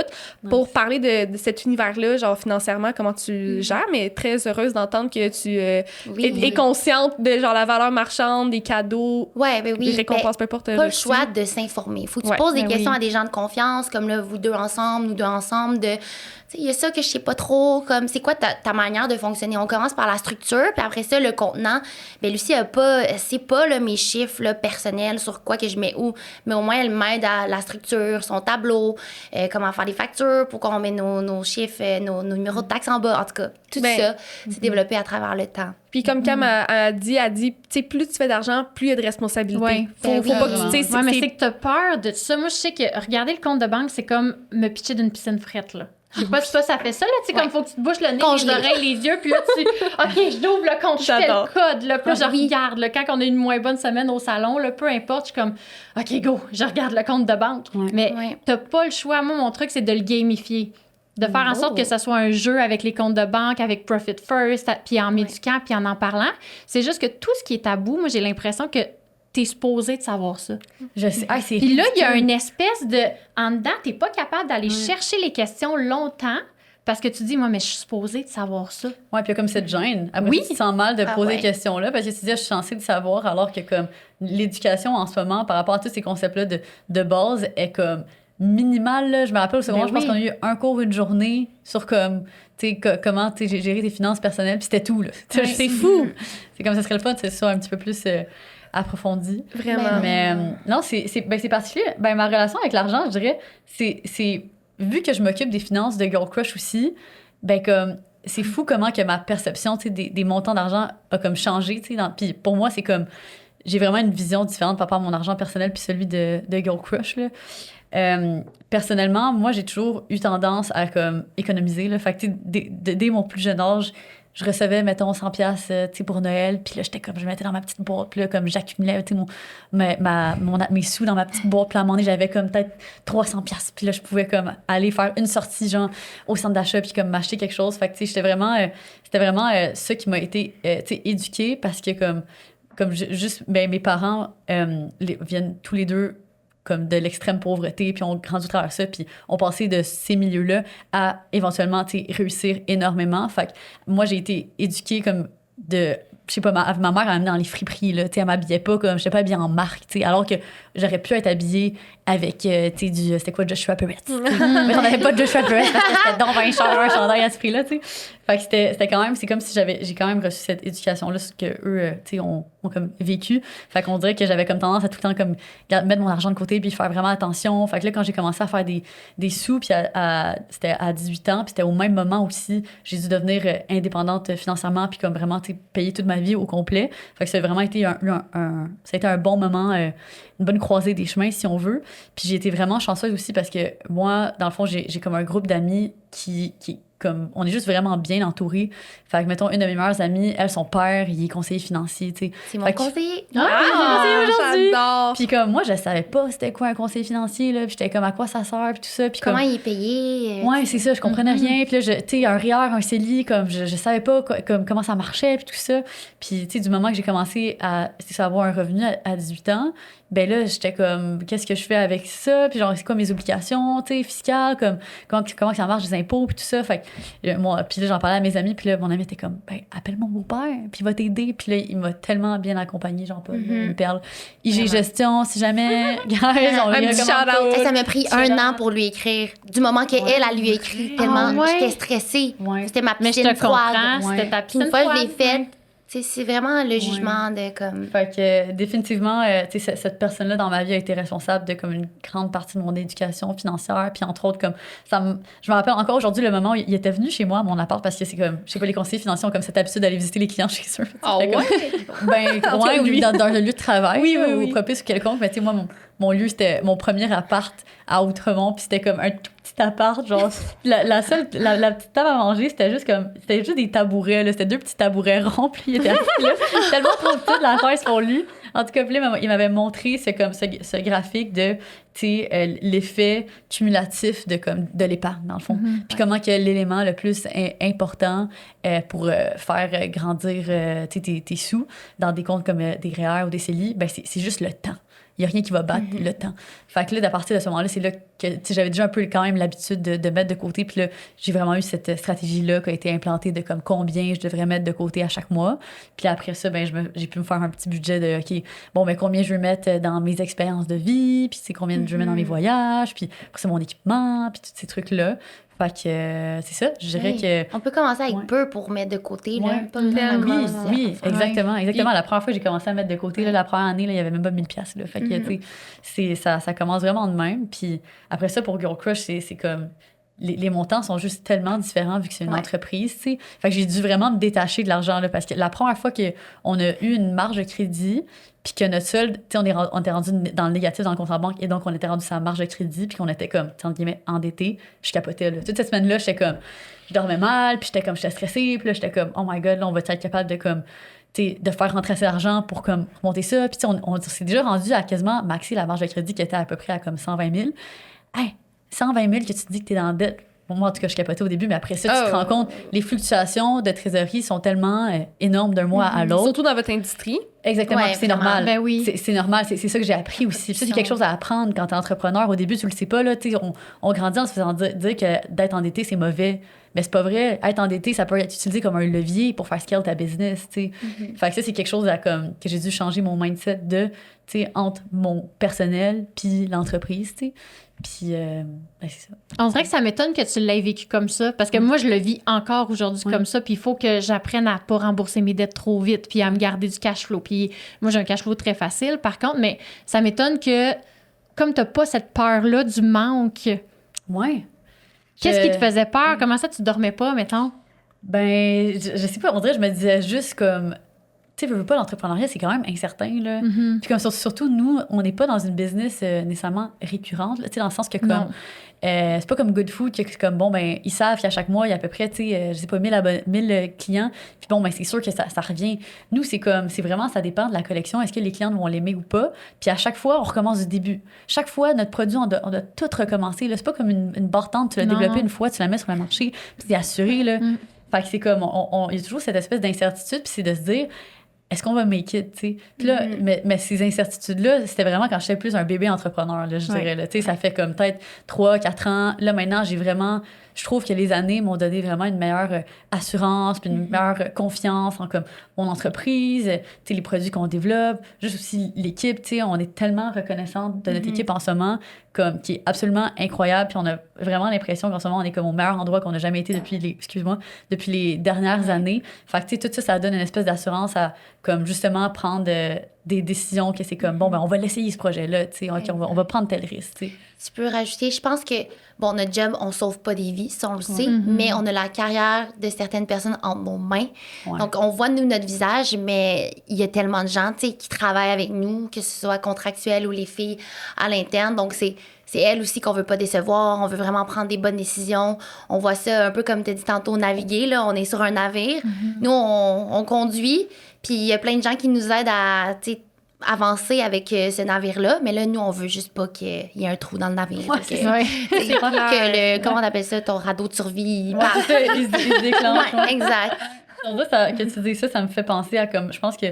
pour parler de cet univers-là, genre financièrement, comment tu gères, mais très heureuse d'entendre que tu es consciente de genre la valeur marchande, des cadeaux, des récompenses, peu importe. Pas le choix de s'informer. Il faut que tu poses des questions à des gens de confiance, comme là, vous deux ensemble, nous deux ensemble, il y a ça que je sais pas trop, comme c'est quoi ta manière de fonctionner. On commence par la structure, puis après ça, le contenant. Bien, Lucie c'est pas là, mes chiffres là, personnels sur quoi que je mets où, mais au moins elle m'aide à la structure, son tableau, comment faire des factures, pourquoi on met nos chiffres, nos numéros de taxes en bas. En tout cas, tout ça, c'est développé à travers le temps. Puis comme Cam a dit, tu sais, plus tu fais d'argent, plus il y a de responsabilités. Ouais. Faut pas que tu sais, mais c'est que t'as peur de tout ça. Moi, je sais que regarder le compte de banque, c'est comme me pitcher d'une piscine frette, là. Je sais pas si toi, ça fait ça, là, tu sais, comme faut que tu te bouches le nez, les oreilles, les yeux, puis là, OK, je l'ouvre le compte, je fais le code, là, puis là, je regarde, là, quand on a une moins bonne semaine au salon, là, peu importe, je suis comme, OK, go, je regarde le compte de banque. Mais t'as pas le choix. Moi, mon truc, c'est de le gamifier. De faire en sorte que ça soit un jeu avec les comptes de banque, avec Profit First, puis en m'éduquant, puis en parlant. C'est juste que tout ce qui est tabou, moi, j'ai l'impression que t'es supposé de savoir ça. Je sais. Puis là, il y a une espèce de... En dedans, t'es pas capable d'aller chercher les questions longtemps parce que tu dis, moi, mais je suis supposée de savoir ça. Ouais, puis comme cette gêne. Après, tu te sens mal de poser ces questions-là parce que tu te dis, je suis censée de savoir, alors que comme l'éducation en ce moment, par rapport à tous ces concepts-là de base, est comme minimale. Là. Je me rappelle au secondaire, je pense qu'on a eu un cours, une journée sur comme... comment j'ai géré tes finances personnelles, puis c'était tout. Là. C'est fou! C'est comme ça serait le fun, c'est ça, un petit peu plus... approfondie. Vraiment. Mais non, c'est particulier. Ben, ma relation avec l'argent, je dirais, c'est vu que je m'occupe des finances de Girl Crush aussi, ben comme c'est fou comment que ma perception des montants d'argent a comme changé. Puis pour moi, c'est comme j'ai vraiment une vision différente par rapport à mon argent personnel puis celui de Girl Crush. Là. Personnellement, moi, j'ai toujours eu tendance à comme économiser. Là. Fait que dès mon plus jeune âge, je recevais, mettons, 100$ pour Noël. Puis là, j'étais comme, je mettais dans ma petite boîte. Puis là, comme j'accumulais mes sous dans ma petite boîte. Puis à un moment donné, j'avais comme peut-être 300$. Puis là, je pouvais comme aller faire une sortie, genre, au centre d'achat, puis comme m'acheter quelque chose. Fait que, tu sais, c'était vraiment ça qui m'a été, éduquée parce que comme juste, ben, mes parents viennent tous les deux comme de l'extrême pauvreté, puis on grandit au travers ça, puis on passait de ces milieux-là à éventuellement, réussir énormément. Fait que moi, j'ai été éduquée comme de... Je sais pas, ma mère, elle m'amenait dans les friperies, là, elle m'habillait pas comme... Je n'étais pas habillée en marque, alors que j'aurais pu être habillée avec, c'était quoi, Joshua Perrette? Mais on n'avait pas de Joshua Perrette parce que c'était donc un chandail à ce prix-là, tu sais. Fait que c'était quand même... C'est comme si j'ai quand même reçu cette éducation-là, ce qu'eux, ont comme vécu. Fait qu'on dirait que j'avais comme tendance à tout le temps comme mettre mon argent de côté puis faire vraiment attention. Fait que là, quand j'ai commencé à faire des sous, puis c'était à 18 ans, puis c'était au même moment aussi, j'ai dû devenir indépendante financièrement puis comme vraiment, payer toute ma vie au complet. Fait que ça a vraiment été ça a été un bon moment, une bonne croisée des chemins, si on veut. Puis j'ai été vraiment chanceuse aussi parce que moi, dans le fond, j'ai comme un groupe d'amis qui comme on est juste vraiment bien entourés. Fait que, mettons, une de mes meilleures amies, elle, son père, il est conseiller financier, tu sais. C'est mon conseiller. Aujourd'hui. J'adore. Puis comme, moi, je savais pas c'était quoi un conseiller financier, là. Puis j'étais comme, à quoi ça sert, puis tout ça. Puis comment il est payé. Ouais, c'est ça, je comprenais rien. Puis là, tu sais, un REER, un CELI, comme, je savais pas comment ça marchait, puis tout ça. Puis, tu sais, du moment que j'ai commencé à avoir un revenu à 18 ans, ben là, j'étais comme, qu'est-ce que je fais avec ça? Puis genre, c'est quoi mes obligations, tu sais, fiscales, comme, comment ça marche, les impôts, puis tout ça. Fait que, moi, puis là, j'en parlais à mes amis, puis là, mon ami était comme, ben, appelle mon beau-père, puis il va t'aider. Puis là, il m'a tellement bien accompagné, genre, pas une perle. IG Gestion, si jamais, guys, on un petit shout-out. Ça m'a pris 1 an pour lui écrire. Du moment qu'elle, elle lui a écrit, tellement j'étais stressée. C'était ma piscine froide. C'était ta piscine une fois froide. je l'ai faite, c'est vraiment le jugement de comme... Fait que définitivement, tu sais, cette personne-là dans ma vie a été responsable de comme une grande partie de mon éducation financière. Puis entre autres, comme je me rappelle encore aujourd'hui le moment où il était venu chez moi à mon appart parce que c'est comme, je sais pas, les conseillers financiers ont comme cette habitude d'aller visiter les clients chez eux. Ah ouais? Ou dans le lieu de travail, oui. ou propice ou quelconque. Mais tu sais, moi, mon lieu, c'était mon premier appart à Outremont. Puis c'était comme un tout petit appart, genre, la petite table à manger, c'était juste des tabourets, là. C'était 2 petits tabourets ronds, puis il était assis là. Tellement trop petit de la chaise pour lui. En tout cas, puis là, il m'avait montré ce graphique de, l'effet cumulatif de l'épargne, dans le fond. Puis comment que l'élément le plus important pour faire grandir tes sous dans des comptes comme des REER ou des CELI, ben c'est juste le temps. Il n'y a rien qui va battre le temps. Fait que là, à partir de ce moment-là, c'est là que j'avais déjà un peu quand même l'habitude de mettre de côté. Puis là, j'ai vraiment eu cette stratégie-là qui a été implantée de comme combien je devrais mettre de côté à chaque mois. Puis là, après ça, ben, j'ai pu me faire un petit budget de, OK, bon, ben combien je veux mettre dans mes expériences de vie, puis c'est combien je veux mettre dans mes voyages, puis c'est mon équipement, puis tous ces trucs-là. Fait que c'est ça, je dirais que... On peut commencer avec peu pour mettre de côté, là. Pas oui, exactement. La première fois que j'ai commencé à mettre de côté, là, la première année, là, il y avait même pas 1000$. Là. Fait que, tu sais, ça commence vraiment de même. Puis après ça, pour Girl Crush, c'est comme... Les montants sont juste tellement différents vu que c'est une entreprise, tu sais. Fait que j'ai dû vraiment me détacher de l'argent, là, parce que la première fois qu'on a eu une marge de crédit, puis que notre solde, tu sais, on était rendu dans le négatif dans le compte en banque, et donc on était rendu sur la marge de crédit, puis qu'on était comme, entre guillemets, endetté, je capotais, là. Toute cette semaine-là, j'étais comme, je dormais mal, puis j'étais stressée, puis là, j'étais comme, oh my God, là, on va être capable de, comme, de faire rentrer assez d'argent pour comme remonter ça. Puis on s'est déjà rendu à quasiment maxi la marge de crédit qui était à peu près à comme 120 000. Hey, 120 000 que tu te dis que t'es dans la dette. Bon, moi, en tout cas, je capotais au début, mais après ça, tu te rends compte, les fluctuations de trésorerie sont tellement énormes d'un mois à l'autre. Surtout dans votre industrie. Exactement, c'est normal. Ben oui. C'est normal, c'est ça que j'ai appris aussi. Ça, c'est quelque chose à apprendre quand t'es entrepreneur. Au début, tu le sais pas, là, on grandit en se faisant dire que d'être endetté, c'est mauvais. Mais c'est pas vrai. Être endetté, ça peut être utilisé comme un levier pour faire scale ta business, tu sais. Fait que ça, c'est quelque chose que j'ai dû changer mon mindset entre mon personnel puis l'entreprise, tu sais. Puis, ben, c'est ça. On dirait que ça m'étonne que tu l'aies vécu comme ça, parce que moi, je le vis encore aujourd'hui comme ça, puis il faut que j'apprenne à pas rembourser mes dettes trop vite, puis à me garder du cash flow. Puis moi, j'ai un cash flow très facile, par contre, mais ça m'étonne que, comme t'as pas cette peur-là du manque... Ouais. Qu'est-ce qui te faisait peur? Comment ça, tu dormais pas, mettons? Ben, je sais pas, on dirait, je me disais juste comme... Tu sais, veux pas, l'entrepreneuriat, c'est quand même incertain, là. Puis comme surtout, nous, on n'est pas dans une business nécessairement récurrente, tu sais, dans le sens que comme... c'est pas comme Good Food, que c'est comme, bon, ben, ils savent qu'à chaque mois, il y a à peu près, tu sais, je sais pas, 1000 clients. Puis bon, ben, c'est sûr que ça revient. Nous, c'est vraiment, ça dépend de la collection. Est-ce que les clients vont l'aimer ou pas? Puis à chaque fois, on recommence du début. Chaque fois, notre produit, on doit tout recommencer, là. C'est pas comme une barre tente, tu l'as développée une fois, tu la mets sur le marché, puis t'es assuré, là. Fait que c'est comme, il y a toujours cette espèce d'incertitude, puis c'est de se dire, est-ce qu'on va make it, tu sais? Puis là, mais ces incertitudes-là, c'était vraiment quand j'étais plus un bébé entrepreneur, là, je dirais, là. Tu sais, ça fait comme peut-être 3-4 ans. Là, maintenant, je trouve que les années m'ont donné vraiment une meilleure assurance, puis une meilleure confiance en comme mon entreprise, tu sais, les produits qu'on développe, juste aussi l'équipe, tu sais, on est tellement reconnaissante de notre équipe en ce moment, comme, qui est absolument incroyable, puis on a vraiment l'impression qu'en ce moment, on est comme au meilleur endroit qu'on n'a jamais été depuis les dernières années. Fait que, tu sais, tout ça, ça donne une espèce d'assurance à, comme, justement, prendre des décisions que c'est comme, bon, ben, on va l'essayer, ce projet-là, tu sais, on va prendre tel risque, tu sais. Tu peux rajouter, je pense que, bon, notre job, on sauve pas des vies, ça, on le sait, mais on a la carrière de certaines personnes entre nos mains. Ouais. Donc, on voit, nous, notre visage, mais il y a tellement de gens, tu sais, qui travaillent avec nous, que ce soit contractuel ou les filles à l'interne. Donc, c'est elles aussi qu'on veut pas décevoir. On veut vraiment prendre des bonnes décisions. On voit ça un peu comme tu as dit tantôt, naviguer, là. On est sur un navire. Nous, on conduit, puis il y a plein de gens qui nous aident à, tu sais, avancer avec ce navire-là, mais là, nous, on veut juste pas qu'il y ait un trou dans le navire. Ouais, c'est que comment on appelle ça, ton radeau de survie. Il se déclenche. Ouais, exact. Que tu dis ça, ça me fait penser à comme, je pense que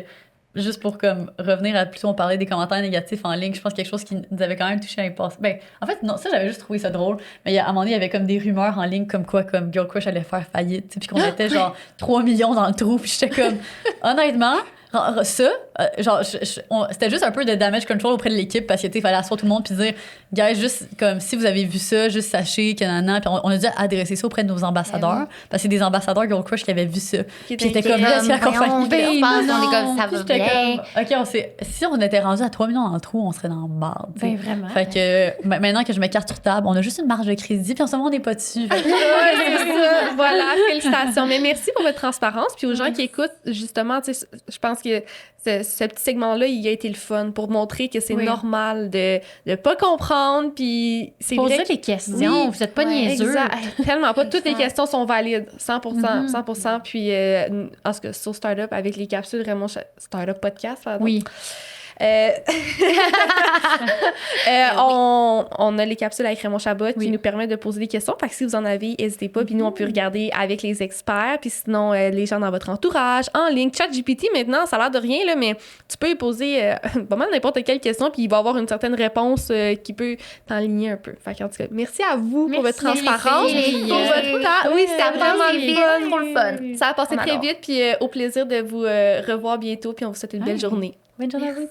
juste pour comme revenir à plutôt on parlait des commentaires négatifs en ligne, je pense quelque chose qui nous avait quand même touché à l'impasse. Ben, en fait, non, ça, j'avais juste trouvé ça drôle, mais à un moment donné, il y avait comme des rumeurs en ligne comme quoi, comme Girl Crush allait faire faillite, puis qu'on était genre 3 millions dans le trou, puis j'étais comme, honnêtement, ça, genre, c'était juste un peu de damage control auprès de l'équipe parce que, tu sais, il fallait asseoir tout le monde puis dire, guys, juste comme si vous avez vu ça, juste sachez que puis on a dû adresser ça auprès de nos ambassadeurs parce que c'est des ambassadeurs Girl Crush qui avaient vu ça. Puis c'était comme, là, si la compagnie. On est comme, ça va bien. Si on était rendu à 3 millions dans le trou, on serait dans le marde. Ben vraiment. Fait que maintenant que je m'écarte sur table, on a juste une marge de crédit puis en ce moment, on n'est pas dessus. C'est ça, voilà. Voilà, félicitations. Mais merci pour votre transparence. Puis aux gens qui écoutent, justement, je pense que ce petit segment-là, il a été le fun pour montrer que c'est normal de ne pas comprendre. Puis c'est poser vrai des questions. Vous n'êtes pas niaiseux. Exact. Tellement pas. Toutes les questions sont valides. 100%. 100%. Puis, en tout cas, sur Startup, avec les capsules Raymond Startup Podcast, pardon. Oui. On a les capsules avec Raymond Chabot qui nous permettent de poser des questions. Fait que si vous en avez, n'hésitez pas. Puis nous, on peut regarder avec les experts. Puis sinon, les gens dans votre entourage, en ligne. ChatGPT, maintenant, ça a l'air de rien, là, mais tu peux y poser pas mal n'importe quelle question. Puis il va avoir une certaine réponse qui peut t'enligner un peu. Fait que, en tout cas, merci à vous pour votre transparence. Pour votre temps. Oui, c'était vraiment trop le fun. Ça a passé très vite. Puis au plaisir de vous revoir bientôt. Puis on vous souhaite une belle journée. Bonne journée à vous.